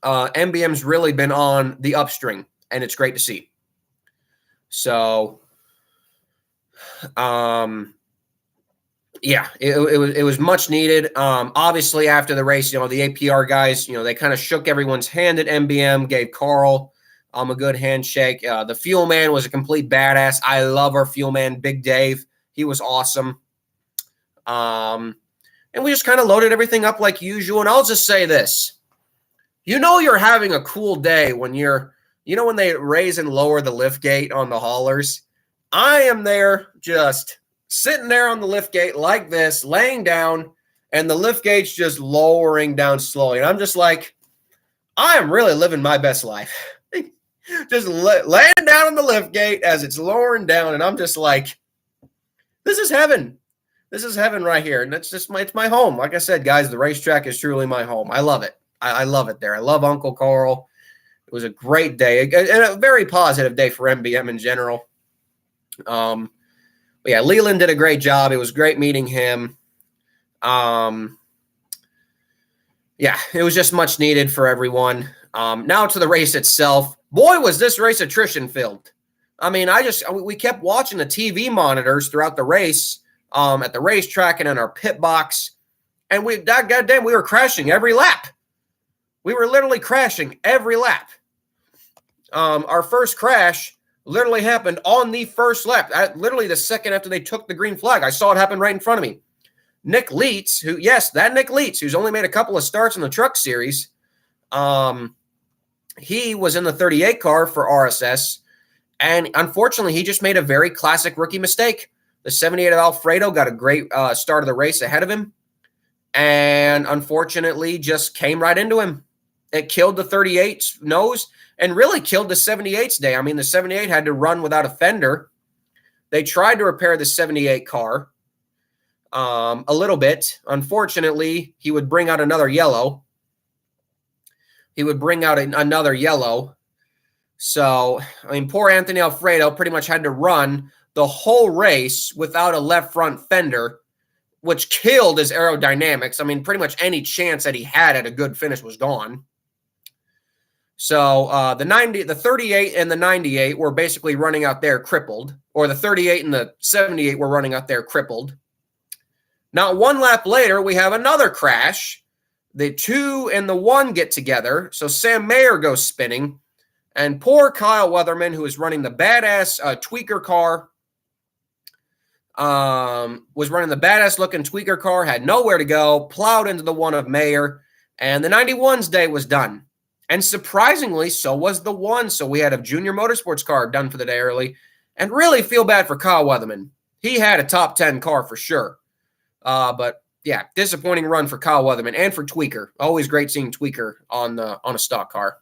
MBM's really been on the upstring, and it's great to see. So, it was much needed. Obviously, after the race, the APR guys, they kind of shook everyone's hand at MBM, gave Carl A good handshake. The fuel man was a complete badass. I love our fuel man, Big Dave. He was awesome. And we just kind of loaded everything up like usual. And I'll just say this. You're having a cool day when when they raise and lower the lift gate on the haulers. I am there just sitting there on the lift gate like this, laying down, and the lift gate's just lowering down slowly. And I'm just like, I am really living my best life. Just laying down on the lift gate as it's lowering down. And I'm just like, this is heaven. This is heaven right here. And it's my home. Like I said, guys, the racetrack is truly my home. I love it. I love it there. I love Uncle Carl. It was a great day and a very positive day for MBM in general. But yeah, Leland did a great job. It was great meeting him. Yeah, it was just much needed for everyone. Now to the race itself. Boy, was this race attrition filled. I mean, we kept watching the TV monitors throughout the race, at the racetrack and in our pit box. And we were crashing every lap. We were literally crashing every lap. Our first crash literally happened on the first lap. Literally the second after they took the green flag. I saw it happen right in front of me. Nick Leitz, Nick Leitz, who's only made a couple of starts in the truck series. He was in the 38 car for RSS. And unfortunately, he just made a very classic rookie mistake. The 78 of Alfredo got a great start of the race ahead of him. And unfortunately, just came right into him. It killed the 38's nose and really killed the 78's day. I mean, the 78 had to run without a fender. They tried to repair the 78 car a little bit. Unfortunately, he would bring out another yellow. So, I mean, poor Anthony Alfredo pretty much had to run the whole race without a left front fender, which killed his aerodynamics. I mean, pretty much any chance that he had at a good finish was gone. So the 38 and the 98 were basically running out there crippled, or the 38 and the 78 were running out there crippled. Not one lap later, we have another crash. The 2 and the 1 get together. So Sam Mayer goes spinning. And poor Kyle Weatherman, who is running the badass tweaker car, was running the badass looking tweaker car, had nowhere to go, plowed into the 1 of Mayer, and the 91's day was done. And surprisingly, so was the 1. So we had a junior motorsports car done for the day early. And really feel bad for Kyle Weatherman. He had a top 10 car for sure. But yeah, disappointing run for Kyle Weatherman and for Tweaker. Always great seeing Tweaker on a stock car.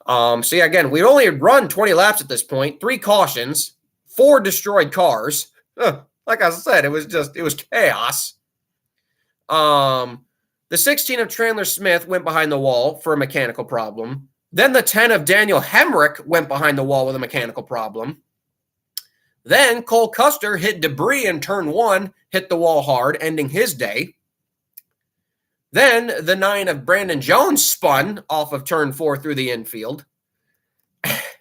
So yeah, again, we only had run 20 laps at this point, 3 cautions, 4 destroyed cars. Like I said, it was chaos. The 16 of Chandler Smith went behind the wall for a mechanical problem. Then the 10 of Daniel Hemrick went behind the wall with a mechanical problem. Then Cole Custer hit debris in turn 1, hit the wall hard, ending his day. Then the 9 of Brandon Jones spun off of turn 4 through the infield.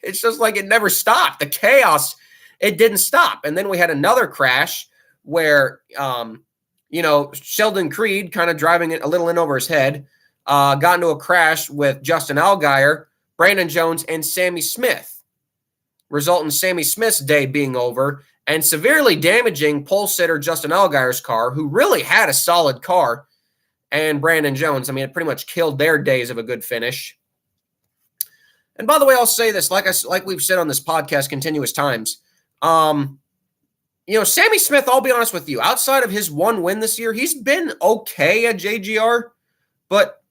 It's just like it never stopped. The chaos, it didn't stop. And then we had another crash where, Sheldon Creed kind of driving it a little in over his head, got into a crash with Justin Allgaier, Brandon Jones, and Sammy Smith, resulting in Sammy Smith's day being over and severely damaging pole sitter Justin Allgaier's car, who really had a solid car, and Brandon Jones. I mean, it pretty much killed their days of a good finish. And by the way, I'll say this, like we've said on this podcast continuous times, Sammy Smith, I'll be honest with you, outside of his 1 win this year, he's been okay at JGR, but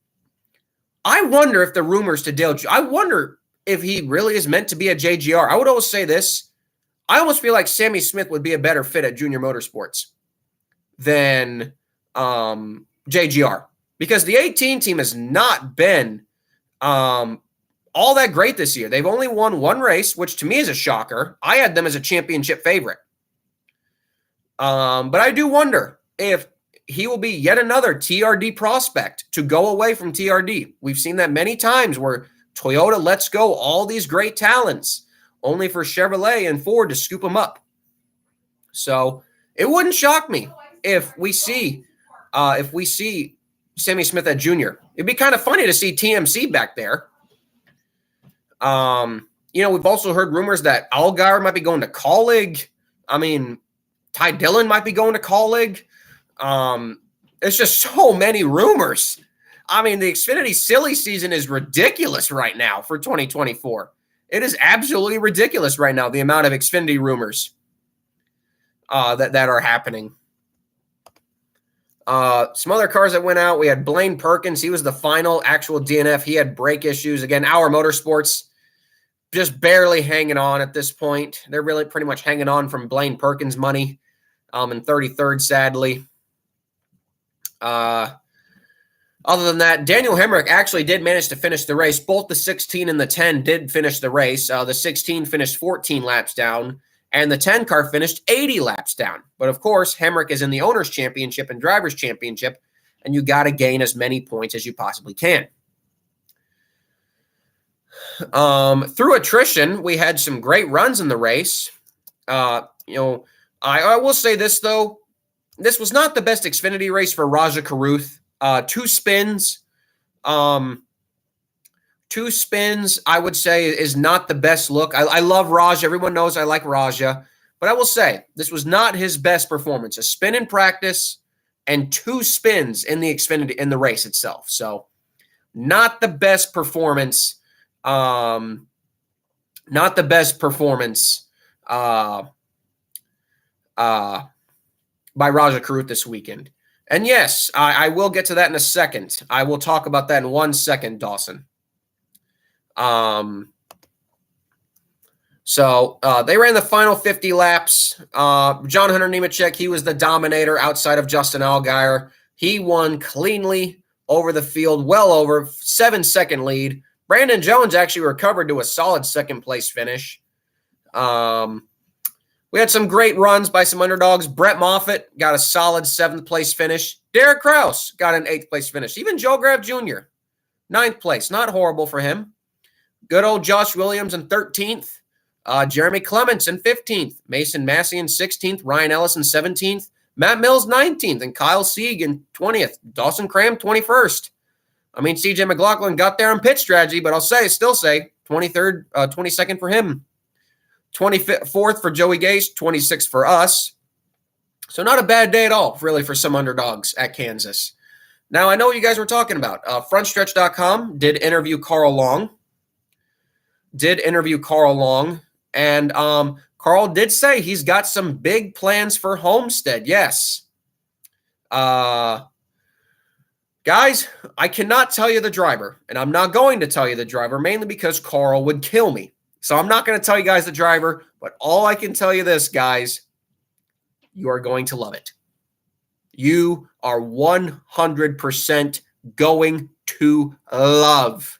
I wonder if the rumors to Dale, I wonder if he really is meant to be a JGR. I would always say this. I almost feel like Sammy Smith would be a better fit at Junior Motorsports than JGR, because the 18 team has not been all that great this year. They've only won 1 race, which to me is a shocker. I had them as a championship favorite. But I do wonder if he will be yet another TRD prospect to go away from TRD. We've seen that many times where Toyota lets go all these great talents only for Chevrolet and Ford to scoop them up. So it wouldn't shock me if we see Sammy Smith at Junior. It'd be kind of funny to see TMC back there. We've also heard rumors that Allgaier might be going to Colleague. I mean, Ty Dillon might be going to Colleague. It's just so many rumors. I mean, the Xfinity silly season is ridiculous right now for 2024. It is absolutely ridiculous right now, the amount of Xfinity rumors that are happening. Some other cars that went out, we had Blaine Perkins. He was the final actual DNF. He had brake issues. Again, Our Motorsports just barely hanging on at this point. They're really pretty much hanging on from Blaine Perkins' money in 33rd, sadly. Other than that, Daniel Hemrick actually did manage to finish the race. Both the 16 and the 10 did finish the race. The 16 finished 14 laps down, and the 10 car finished 80 laps down. But, of course, Hemrick is in the Owners' Championship and Drivers' Championship, and you got to gain as many points as you possibly can. Through attrition, we had some great runs in the race. I will say this, though. This was not the best Xfinity race for Raja Carruth. Two spins, I would say, is not the best look. I love Raja. Everyone knows I like Raja. But I will say, this was not his best performance. A spin in practice and 2 spins in the Xfinity in the race itself. So, not the best performance. Not the best performance by Raja Carruth this weekend. And yes, I will get to that in a second. I will talk about that in 1 second, Dawson. So they ran the final 50 laps. John Hunter Nemechek, he was the dominator outside of Justin Allgaier. He won cleanly over the field, well over 7-second lead. Brandon Jones actually recovered to a solid second-place finish. We had some great runs by some underdogs. Brett Moffitt got a solid 7th-place finish. Derek Kraus got an 8th-place finish. Even Joe Graf Jr., 9th place. Not horrible for him. Good old Josh Williams in 13th. Jeremy Clements in 15th. Mason Massey in 16th. Ryan Ellis in 17th. Matt Mills 19th. And Kyle Sieg in 20th. Dawson Cram 21st. I mean, CJ McLaughlin got there on pit strategy, but I'll still say 23rd, 22nd for him. 24th for Joey Gase, 26th for us. So not a bad day at all, really, for some underdogs at Kansas. Now, I know what you guys were talking about. Frontstretch.com did interview Carl Long. And Carl did say he's got some big plans for Homestead. Yes. Guys, I cannot tell you the driver, and I'm not going to tell you the driver, mainly because Carl would kill me. So I'm not going to tell you guys the driver, but all I can tell you this, guys, you are going to love it. You are 100% going to love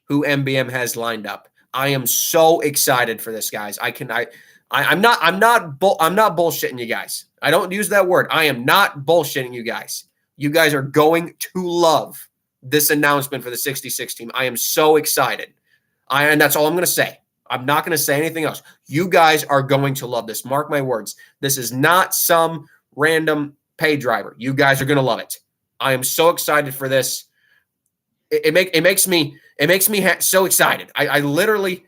who MBM has lined up. I am so excited for this, guys. I'm not bullshitting you guys. I don't use that word. I am not bullshitting you guys. You guys are going to love this announcement for the 66 team. I am so excited. And that's all I'm going to say. I'm not going to say anything else. You guys are going to love this. Mark my words. This is not some random pay driver. You guys are going to love it. I am so excited for this. It makes me so excited. I literally,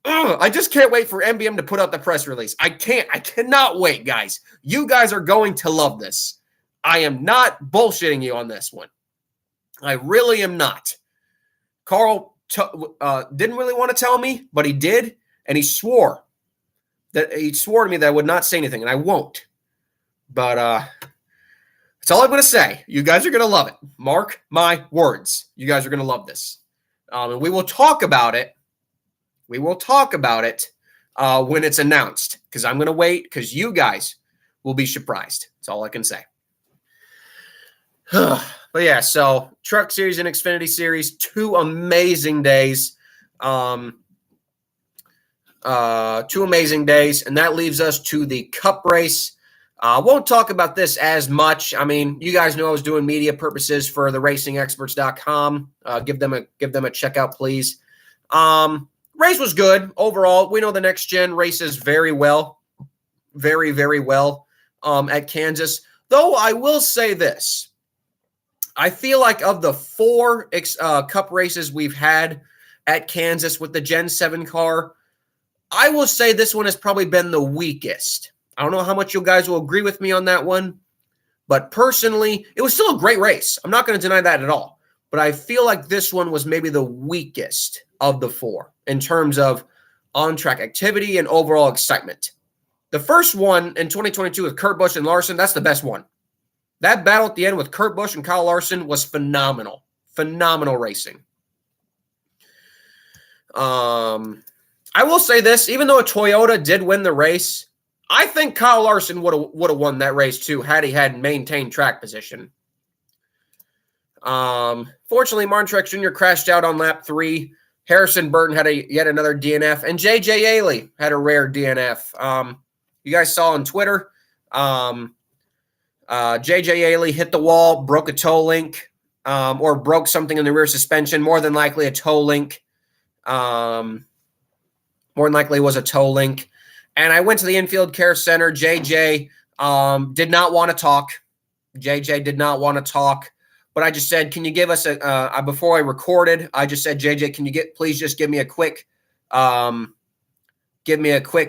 I just can't wait for MBM to put out the press release. I cannot wait, guys. You guys are going to love this. I am not bullshitting you on this one. I really am not. Carl didn't really want to tell me, but he did, and he swore to me that I would not say anything, and I won't. But that's all I'm going to say. You guys are going to love it. Mark my words. You guys are going to love this. And we will talk about it. We will talk about it when it's announced, because I'm going to wait, because you guys will be surprised. That's all I can say. But yeah, so Truck Series and Xfinity Series, 2 amazing days. 2 amazing days, and that leaves us to the Cup race. Won't talk about this as much. I mean, you guys know I was doing media purposes for the racingexperts.com. Give them a check out, please. Race was good overall. We know the next gen races very well, very, very well at Kansas. Though I will say this. I feel like of the 4 Cup races we've had, at Kansas with the Gen 7 car. I will say this one has probably been the weakest. I don't know how much you guys will agree with me on that one, but personally, it was still a great race. I'm not going to deny that at all, but I feel like this one was maybe the weakest of the four in terms of on-track activity and overall excitement. The first one in 2022 with Kurt Busch and Larson, that's the best one. That battle at the end with Kurt Busch and Kyle Larson was phenomenal. Phenomenal racing. I will say this, even though a Toyota did win the race, I think Kyle Larson would have won that race too had he had maintained track position. Fortunately, Martin Truex Jr. crashed out on lap 3. Harrison Burton had yet another DNF, and J.J. Yaley had a rare DNF. You guys saw on Twitter, J.J. Yaley hit the wall, broke a toe link, or broke something in the rear suspension, more than likely a toe link. More than likely was a toe link. And I went to the infield care center. JJ did not want to talk. JJ did not want to talk. But I just said, can you give us before I recorded, I just said, JJ, can you please just give me a quick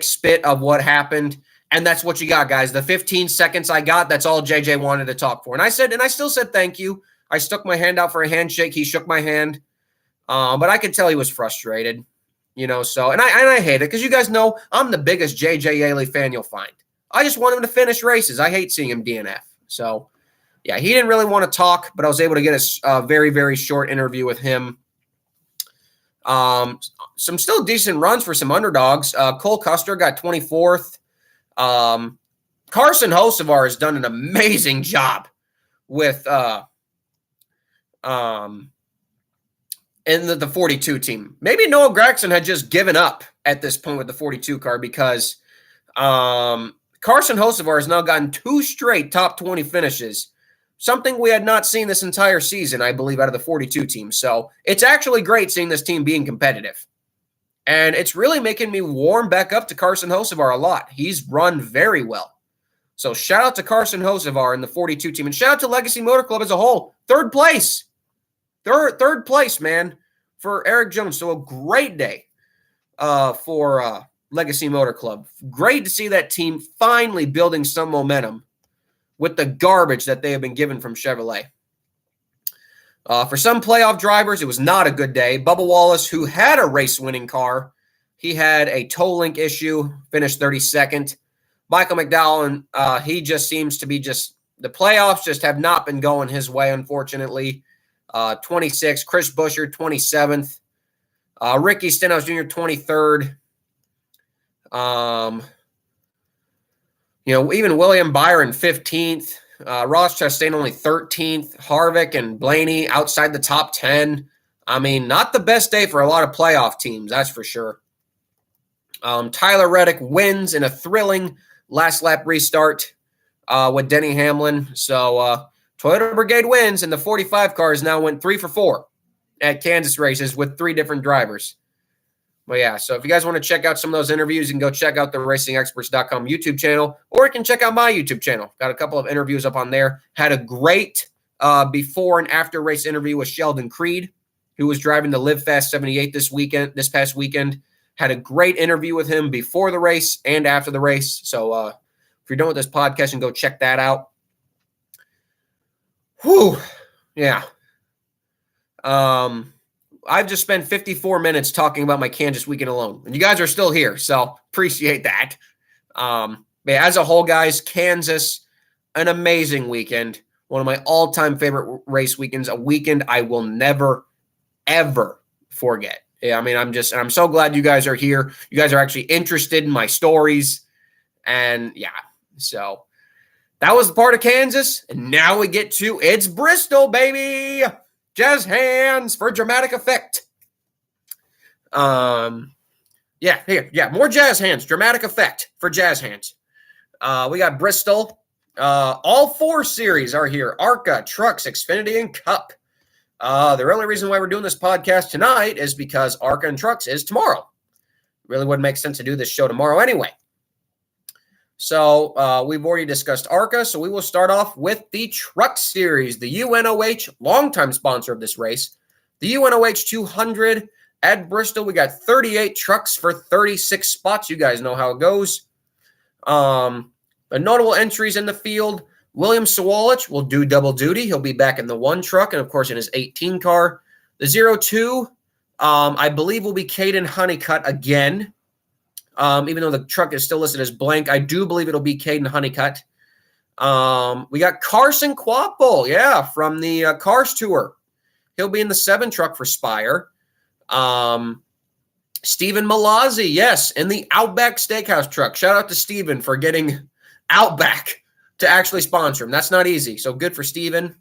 spit of what happened. And that's what you got, guys. The 15 seconds I got, that's all JJ wanted to talk for. And I still said thank you. I stuck my hand out for a handshake. He shook my hand. But I could tell he was frustrated. So, and I hate it because you guys know I'm the biggest J.J. Yaley fan you'll find. I just want him to finish races. I hate seeing him DNF. So, yeah, he didn't really want to talk, but I was able to get a very, very short interview with him. Some still decent runs for some underdogs. Cole Custer got 24th. Carson Hocevar has done an amazing job with in the 42 team. Maybe Noah Gragson had just given up at this point with the 42 car because Carson Hocevar has now gotten 2 straight top 20 finishes, something we had not seen this entire season, I believe, out of the 42 team. So it's actually great seeing this team being competitive. And it's really making me warm back up to Carson Hocevar a lot. He's run very well. So shout out to Carson Hocevar and the 42 team. And shout out to Legacy Motor Club as a whole. Third place. Third place, man, for Eric Jones. So a great day for Legacy Motor Club. Great to see that team finally building some momentum with the garbage that they have been given from Chevrolet. For some playoff drivers, it was not a good day. Bubba Wallace, who had a race-winning car, he had a toe link issue, finished 32nd. Michael McDowell, he just seems to be the playoffs just have not been going his way, unfortunately. 26th, Chris Buescher, 27th, Ricky Stenhouse Jr., 23rd. Even William Byron, 15th, Ross Chastain only 13th, Harvick and Blaney outside the top 10. I mean, not the best day for a lot of playoff teams, that's for sure. Tyler Reddick wins in a thrilling last lap restart with Denny Hamlin. So, Toyota Brigade wins, and the 45 cars now went 3 for 4 at Kansas races with 3 different drivers. But yeah, so if you guys want to check out some of those interviews, you can go check out the RacingExperts.com YouTube channel, or you can check out my YouTube channel. Got a couple of interviews up on there. Had a great before and after race interview with Sheldon Creed, who was driving the Live Fast 78 this past weekend. Had a great interview with him before the race and after the race. So if you're done with this podcast, you can go check that out. Whew. Yeah. I've just spent 54 minutes talking about my Kansas weekend alone, and you guys are still here, so appreciate that. But as a whole, guys, Kansas, an amazing weekend. One of my all-time favorite race weekends, a weekend I will never, ever forget. Yeah, I mean, I'm so glad you guys are here. You guys are actually interested in my stories, and yeah, so that was the part of Kansas, and now we get to it's Bristol, baby. Jazz hands for dramatic effect. More jazz hands, dramatic effect for jazz hands. We got Bristol. All 4 series are here: ARCA, Trucks, Xfinity, and Cup. The only reason why we're doing this podcast tonight is because ARCA and Trucks is tomorrow. Really wouldn't make sense to do this show tomorrow anyway. So we've already discussed ARCA, so we will start off with the Truck Series, the UNOH, longtime sponsor of this race. The UNOH 200 at Bristol. We got 38 trucks for 36 spots. You guys know how it goes. The notable entries in the field, William Sawalich will do double duty. He'll be back in the 1 truck and, of course, in his 18 car. The 02, I believe, will be Caden Honeycutt again. Even though the truck is still listed as blank, I do believe it'll be Caden Honeycutt. We got Carson Quapple, from the Cars Tour. He'll be in the 7 truck for Spire. Stephen Malazzi, yes, in the Outback Steakhouse truck. Shout out to Stephen for getting Outback to actually sponsor him. That's not easy, so good for Stephen.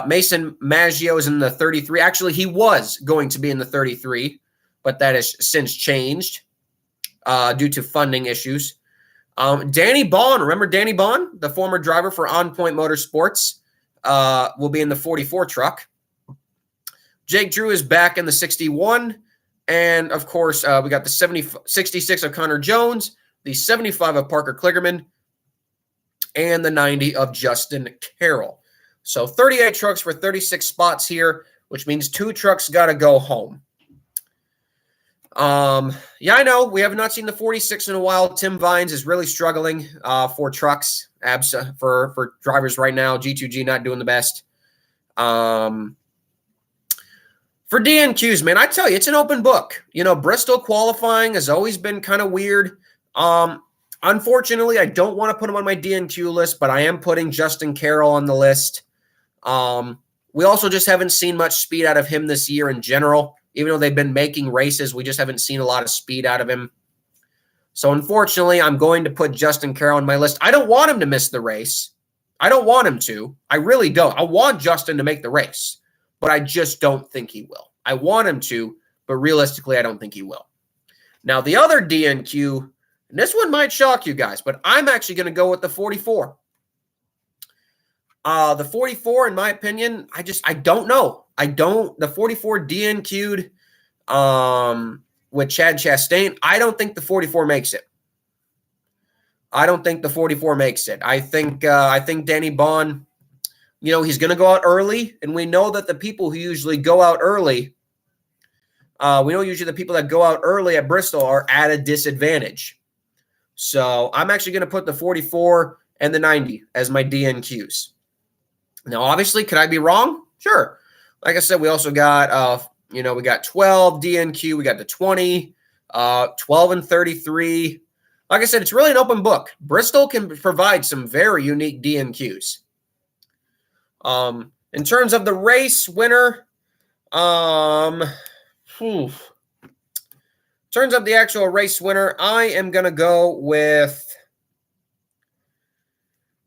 Mason Maggio is in the 33. Actually, he was going to be in the 33, but that has since changed due to funding issues. Danny Bond, remember Danny Bond, the former driver for On Point Motorsports, will be in the 44 truck. Jake Drew is back in the 61. And, of course, we got the 66 of Connor Jones, the 75 of Parker Kligerman, and the 90 of Justin Carroll. So 38 trucks for 36 spots here, which means 2 trucks got to go home. I know we have not seen the 46 in a while. Tim Vines is really struggling for trucks, for drivers right now. G2G not doing the best. For DNQs, man, I tell you, it's an open book. Bristol qualifying has always been kind of weird. Unfortunately, I don't want to put him on my DNQ list, but I am putting Justin Carroll on the list. We also just haven't seen much speed out of him this year in general. Even though they've been making races, we just haven't seen a lot of speed out of him. So, unfortunately, I'm going to put Justin Carroll on my list. I don't want him to miss the race. I don't want him to. I really don't. I want Justin to make the race. But I just don't think he will. I want him to, but realistically, I don't think he will. Now, the other DNQ, and this one might shock you guys, but I'm actually going to go with the 44. The 44, in my opinion, I don't know. The 44 DNQ'd with Chad Chastain. I don't think the 44 makes it. I think Danny Bond, he's going to go out early, and we know that the people who usually go out early, the people that go out early at Bristol are at a disadvantage. So I'm actually going to put the 44 and the 90 as my DNQs. Now, obviously, could I be wrong? Sure. Like I said, we also got, we got 12 DNQ, we got the 20, 12 and 33. Like I said, it's really an open book. Bristol can provide some very unique DNQs. In terms of the race winner, in terms of the actual race winner, I am going to go with,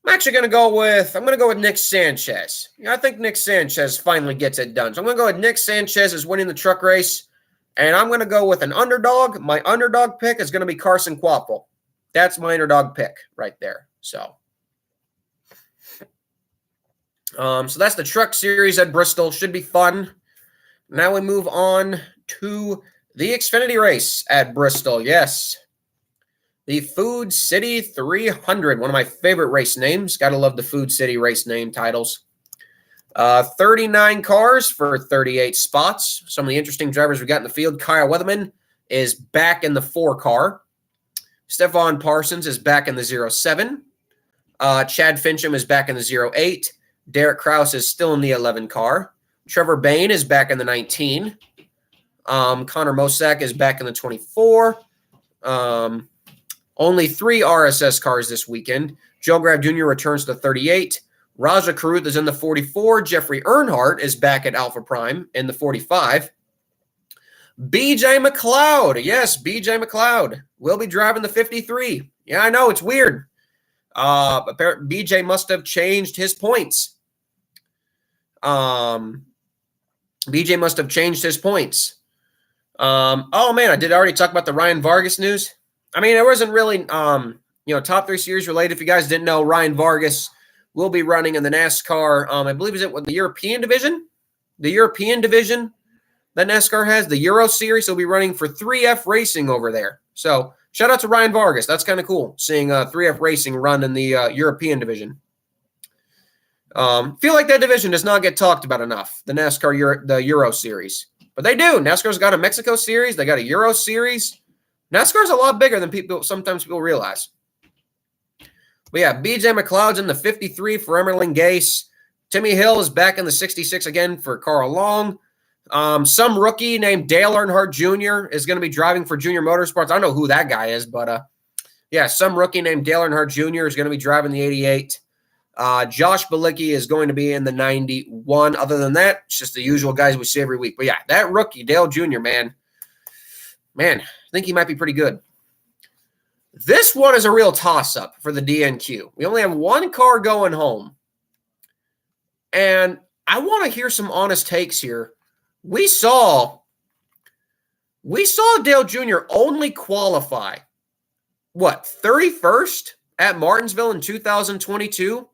I'm going to go with Nick Sanchez. I think Nick Sanchez finally gets it done. So I'm going to go with Nick Sanchez as winning the truck race, and I'm going to go with an underdog. My underdog pick is going to be Carson Quapple. That's my underdog pick right there. So that's the truck series at Bristol. Should be fun. Now we move on to the Xfinity race at Bristol. Yes. The Food City 300, one of my favorite race names. Got to love the Food City race name titles. 39 cars for 38 spots. Some of the interesting drivers we got in the field. Kyle Weatherman is back in the 4 car. Stefan Parsons is back in the 07. Chad Fincham is back in the 08. Derek Kraus is still in the 11 car. Trevor Bain is back in the 19. Connor Mosak is back in the 24. Only 3 RSS cars this weekend. Joe Grab Jr. returns to 38. Raja Karuth is in the 44. Jeffrey Earnhardt is back at Alpha Prime in the 45. BJ McLeod. Yes, BJ McLeod will be driving the 53. Yeah, I know. It's weird. BJ must have changed his points. BJ must have changed his points. Oh, man, I did already talk about the Ryan Vargas news. I mean, it wasn't really, top 3 series related. If you guys didn't know, Ryan Vargas will be running in the NASCAR. I believe the European division? The European division that NASCAR has, the Euro Series. He'll be running for 3F Racing over there. So shout out to Ryan Vargas. That's kind of cool, seeing 3F Racing run in the European division. Feel like that division does not get talked about enough, the NASCAR the Euro Series. But they do. NASCAR's got a Mexico series. They got a Euro series. NASCAR's a lot bigger than sometimes people realize. But yeah, BJ McLeod's in the 53 for Emerling Gase. Timmy Hill is back in the 66 again for Carl Long. Some rookie named Dale Earnhardt Jr. is going to be driving for Junior Motorsports. I don't know who that guy is, but yeah, some rookie named Dale Earnhardt Jr. is going to be driving the 88. Josh Bilicki is going to be in the 91. Other than that, it's just the usual guys we see every week. But yeah, that rookie, Dale Jr., man, I think he might be pretty good. This one is a real toss-up for the DNQ. We only have one car going home. And I want to hear some honest takes here. We saw Dale Jr. only qualify, 31st at Martinsville in 2022?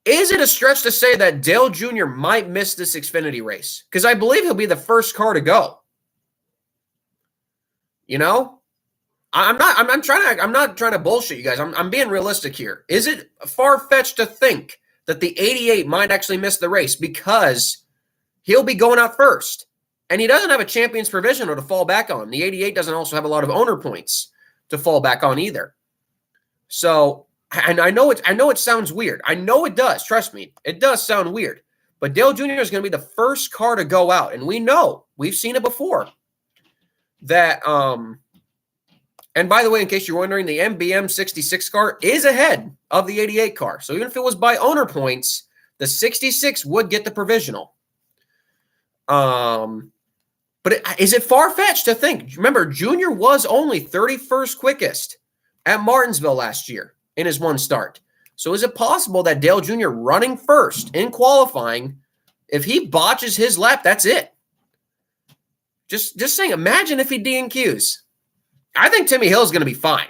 Is it a stretch to say that Dale Jr. might miss this Xfinity race? Because I believe he'll be the first car to go. You know? I'm not trying to bullshit you guys. I'm being realistic here. Is it far-fetched to think that the 88 might actually miss the race because he'll be going out first? And he doesn't have a champion's provisional to fall back on. The 88 doesn't also have a lot of owner points to fall back on either. So, and I know it sounds weird. I know it does. Trust me. It does sound weird. But Dale Jr. is going to be the first car to go out. And we know, we've seen it before, that and by the way, in case you're wondering, the MBM 66 car is ahead of the 88 car. So even if it was by owner points, the 66 would get the provisional. But is it far-fetched to think? Remember, Junior was only 31st quickest at Martinsville last year in his one start. So is it possible that Dale Jr. running first in qualifying, if he botches his lap, that's it? Just saying, imagine if he DNQs. I think Timmy Hill is going to be fine.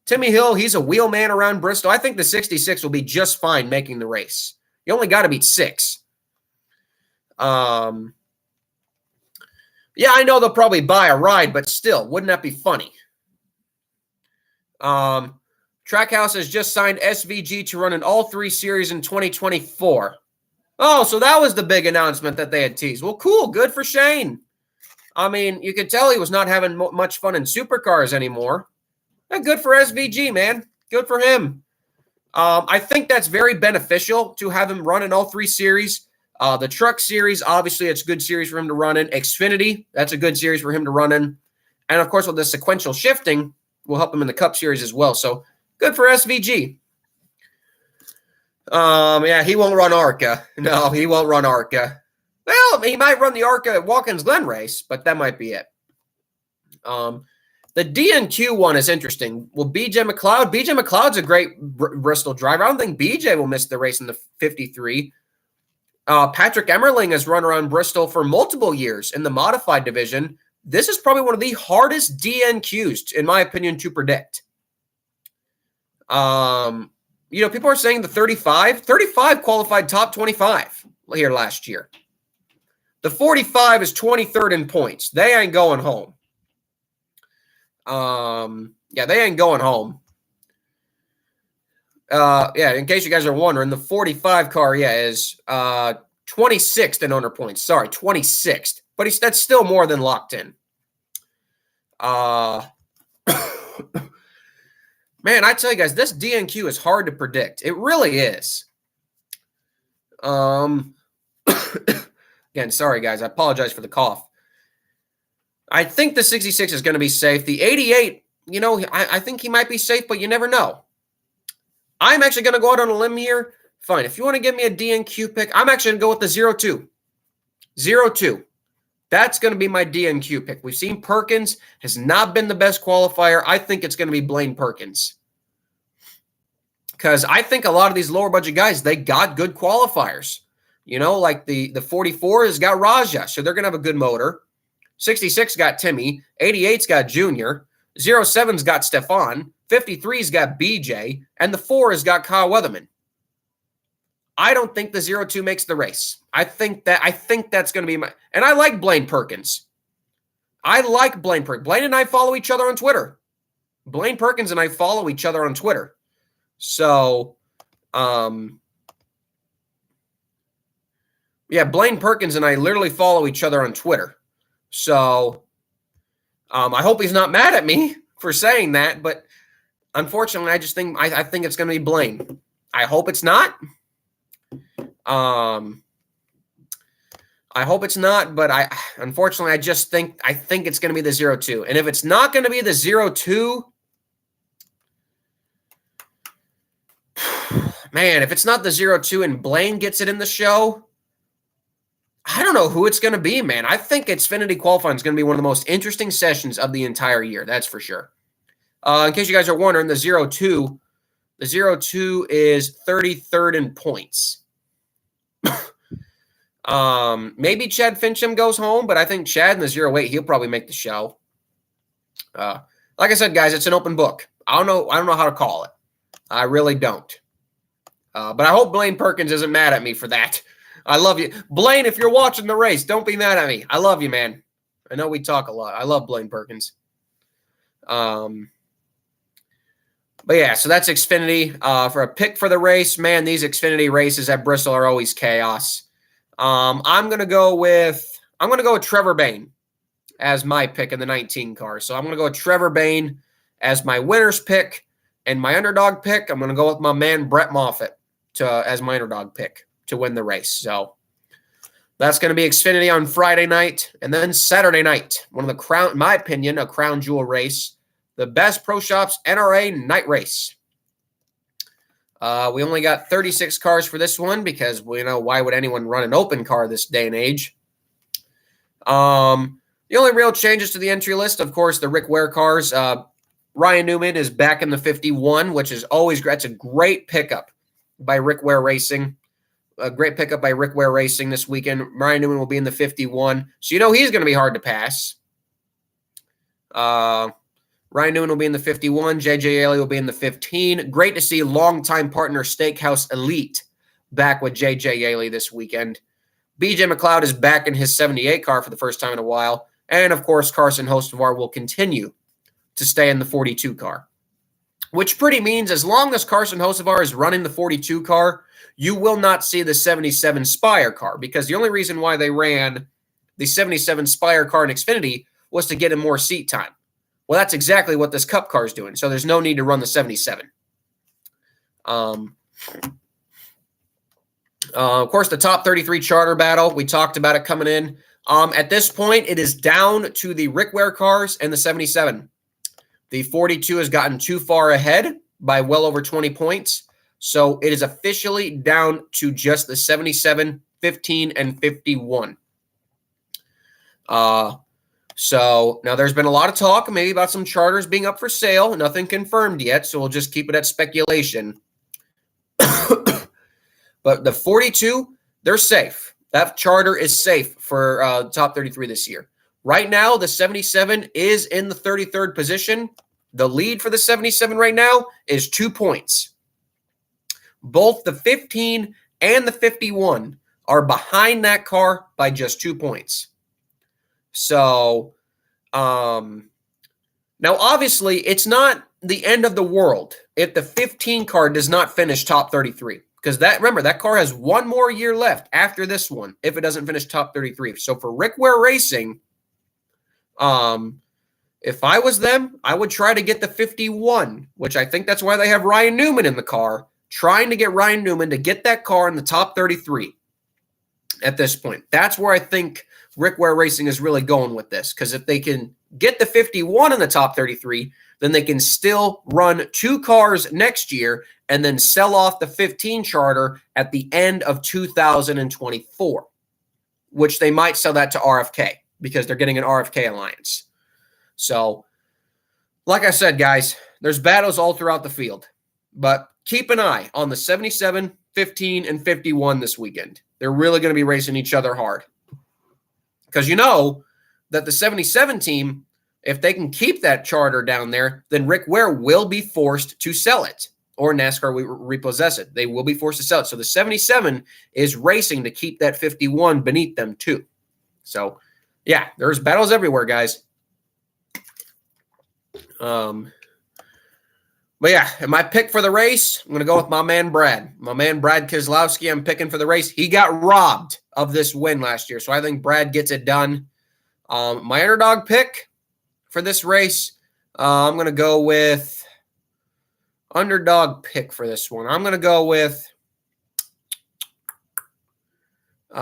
Timmy Hill, he's a wheel man around Bristol. I think the 66 will be just fine making the race. You only got to beat 6. Yeah, I know they'll probably buy a ride, but still, wouldn't that be funny? Trackhouse has just signed SVG to run in all 3 series in 2024. Oh, so that was the big announcement that they had teased. Well, cool. Good for Shane. I mean, you could tell he was not having much fun in supercars anymore. Good for SVG, man. Good for him. I think that's very beneficial to have him run in all 3 series. The Truck Series, obviously, it's a good series for him to run in. Xfinity, that's a good series for him to run in. And, of course, with the sequential shifting, will help him in the Cup Series as well. So, good for SVG. Yeah, he won't run ARCA. No, he won't run ARCA. Well, he might run the ARCA at Watkins Glen race, but that might be it. The DNQ one is interesting. Well, BJ McLeod's a great Bristol driver. I don't think BJ will miss the race in the 53. Patrick Emmerling has run around Bristol for multiple years in the modified division. This is probably one of the hardest DNQs, in my opinion, to predict. People are saying the 35 qualified top 25 here last year. The 45 is 23rd in points. They ain't going home. Yeah, they ain't going home. Yeah, in case you guys are wondering, the 45 car, is 26th in owner points. Sorry, 26th. But that's still more than locked in. Man, I tell you guys, this DNQ is hard to predict. It really is. Again, sorry, guys. I apologize for the cough. I think the 66 is going to be safe. The 88, I think he might be safe, but you never know. I'm actually going to go out on a limb here. Fine. If you want to give me a DNQ pick, I'm actually going to go with the 0-2. 0-2. That's going to be my DNQ pick. We've seen Perkins has not been the best qualifier. I think it's going to be Blaine Perkins. Because I think a lot of these lower budget guys, they got good qualifiers. Like the 44 has got Raja, so they're going to have a good motor. 66 got Timmy. 88's got Junior. 07's got Stefan. 53's got BJ. And the 4 has got Kyle Weatherman. I don't think the 0-2 makes the race. I think that's going to be my... And I like Blaine Perkins. Blaine and I follow each other on Twitter. Blaine Perkins and I follow each other on Twitter. So, Yeah, Blaine Perkins and I literally follow each other on Twitter. So I hope he's not mad at me for saying that, but unfortunately, I just think I think it's going to be Blaine. I hope it's not. I hope it's not, but unfortunately I think it's going to be the 0-2. And if it's not going to be the 0-2, man, if it's not the 0-2 and Blaine gets it in the show, I don't know who it's going to be, man. I think Xfinity qualifying is going to be one of the most interesting sessions of the entire year. That's for sure. In case you guys are wondering, the 0-2 is 33rd in points. Maybe Chad Fincham goes home, but I think Chad in the 0-8, he'll probably make the show. Like I said, guys, it's an open book. I don't know how to call it. I really don't. But I hope Blaine Perkins isn't mad at me for that. I love you. Blaine, if you're watching the race, don't be mad at me. I love you, man. I know we talk a lot. I love Blaine Perkins. But yeah, so that's Xfinity. For a pick for the race, man, these Xfinity races at Bristol are always chaos. I'm gonna go with Trevor Bayne as my pick in the 19 car. So I'm gonna go with Trevor Bayne as my winner's pick, and my underdog pick, I'm gonna go with my man Brett Moffitt as my underdog pick to win the race. So that's gonna be Xfinity on Friday night, and then Saturday night, one of the in my opinion, a crown jewel race, the Best Pro Shops NRA night race. We only got 36 cars for this one because why would anyone run an open car this day and age? The only real changes to the entry list, of course, the Rick Ware cars. Ryan Newman is back in the 51, which is always great. It's a great pickup by Rick Ware Racing. A great pickup by Rick Ware Racing this weekend. Ryan Newman will be in the 51, so he's going to be hard to pass. Ryan Newman will be in the 51. J.J. Ailey will be in the 15. Great to see longtime partner Steakhouse Elite back with J.J. Ailey this weekend. B.J. McLeod is back in his 78 car for the first time in a while. And, of course, Carson Hocevar will continue to stay in the 42 car, which pretty means as long as Carson Hocevar is running the 42 car, you will not see the 77 Spire car, because the only reason why they ran the 77 Spire car in Xfinity was to get him more seat time. Well, that's exactly what this Cup car is doing, so there's no need to run the 77. Of course, the top 33 charter battle, we talked about it coming in. At this point, it is down to the Rick Ware cars and the 77. The 42 has gotten too far ahead by well over 20 points, so it is officially down to just the 77, 15, and 51. So now there's been a lot of talk maybe about some charters being up for sale. Nothing confirmed yet, so we'll just keep it at speculation. But the 42, they're safe. That charter is safe for top 33 this year. Right now, the 77 is in the 33rd position. The lead for the 77 right now is 2 points. Both the 15 and the 51 are behind that car by just 2 points. So, now obviously, it's not the end of the world if the 15 car does not finish top 33. Because remember, that car has one more year left after this one if it doesn't finish top 33. So for Rick Ware Racing, if I was them, I would try to get the 51, which I think that's why they have Ryan Newman in the car, trying to get Ryan Newman to get that car in the top 33 at this point. That's where I think Rick Ware Racing is really going with this, because if they can get the 51 in the top 33, then they can still run 2 cars next year and then sell off the 15 charter at the end of 2024, which they might sell that to RFK because they're getting an RFK alliance. So, like I said, guys, there's battles all throughout the field, but keep an eye on the 77, 15, and 51 this weekend. They're really going to be racing each other hard, because you know that the 77 team, if they can keep that charter down there, then Rick Ware will be forced to sell it, or NASCAR will repossess it. They will be forced to sell it. So the 77 is racing to keep that 51 beneath them too. So, yeah, there's battles everywhere, guys. But yeah, my pick for the race, I'm going to go with my man Brad. My man Brad Keselowski, I'm picking for the race. He got robbed of this win last year, so I think Brad gets it done. My underdog pick for this race, I'm going to go with underdog pick for this one. I'm going to go with let's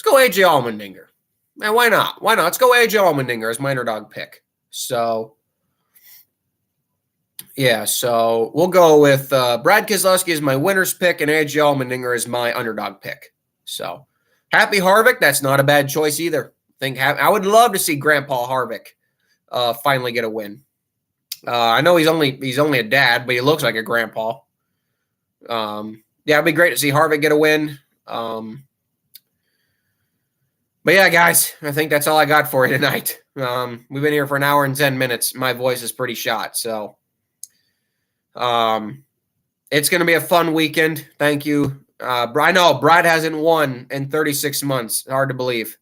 go AJ Allmendinger. Man, why not? Why not? Let's go AJ Allmendinger as my underdog pick. So yeah, so we'll go with Brad Keselowski as my winner's pick and AJ Allmendinger as my underdog pick. So Happy Harvick, that's not a bad choice either. I would love to see Grandpa Harvick finally get a win. I know he's only a dad, but he looks like a grandpa. Yeah, it'd be great to see Harvick get a win. But yeah, guys, I think that's all I got for you tonight. We've been here for an hour and 10 minutes. My voice is pretty shot, so it's going to be a fun weekend. Thank you. I know Brad hasn't won in 36 months. Hard to believe.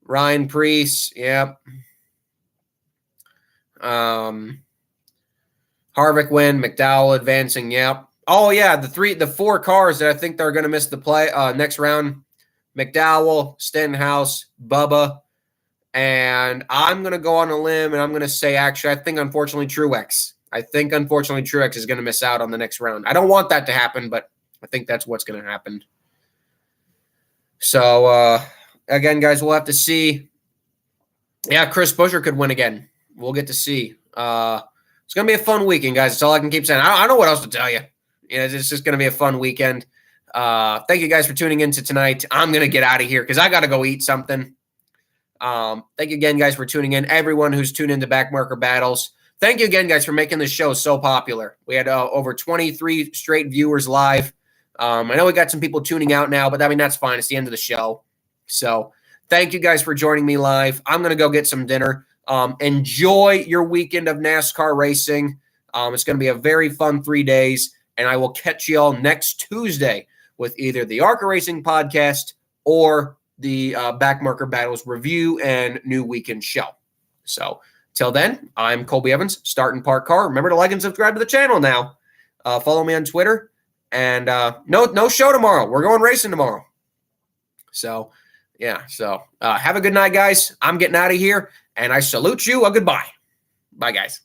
Ryan Preece, yep. Harvick win, McDowell advancing, yep. Oh yeah, the 4 cars that I think they're going to miss the play next round: McDowell, Stenhouse, Bubba, and I'm going to go on a limb and I'm going to say I think unfortunately Truex. Truex is going to miss out on the next round. I don't want that to happen, but I think that's what's going to happen. So again, guys, we'll have to see. Yeah, Chris Buescher could win again. We'll get to see. It's going to be a fun weekend, guys. That's all I can keep saying. I don't know what else to tell you. It's just going to be a fun weekend. Thank you guys for tuning in to tonight. I'm going to get out of here because I got to go eat something. Thank you again, guys, for tuning in. Everyone who's tuned into Backmarker Battles. Thank you again, guys, for making this show so popular. We had over 23 straight viewers live. I know we got some people tuning out now, but I mean, that's fine. It's the end of the show. So thank you guys for joining me live. I'm going to go get some dinner. Enjoy your weekend of NASCAR racing. It's going to be a very fun 3 days, and I will catch you all next Tuesday with either the ARCA Racing podcast or the Backmarker Battles review and new weekend show. So till then, I'm Colby Evans, Start and Park Car. Remember to like and subscribe to the channel now. Follow me on Twitter. And no show tomorrow. We're going racing tomorrow. So, yeah. So have a good night, guys. I'm getting out of here, and I salute you. A goodbye. Bye, guys.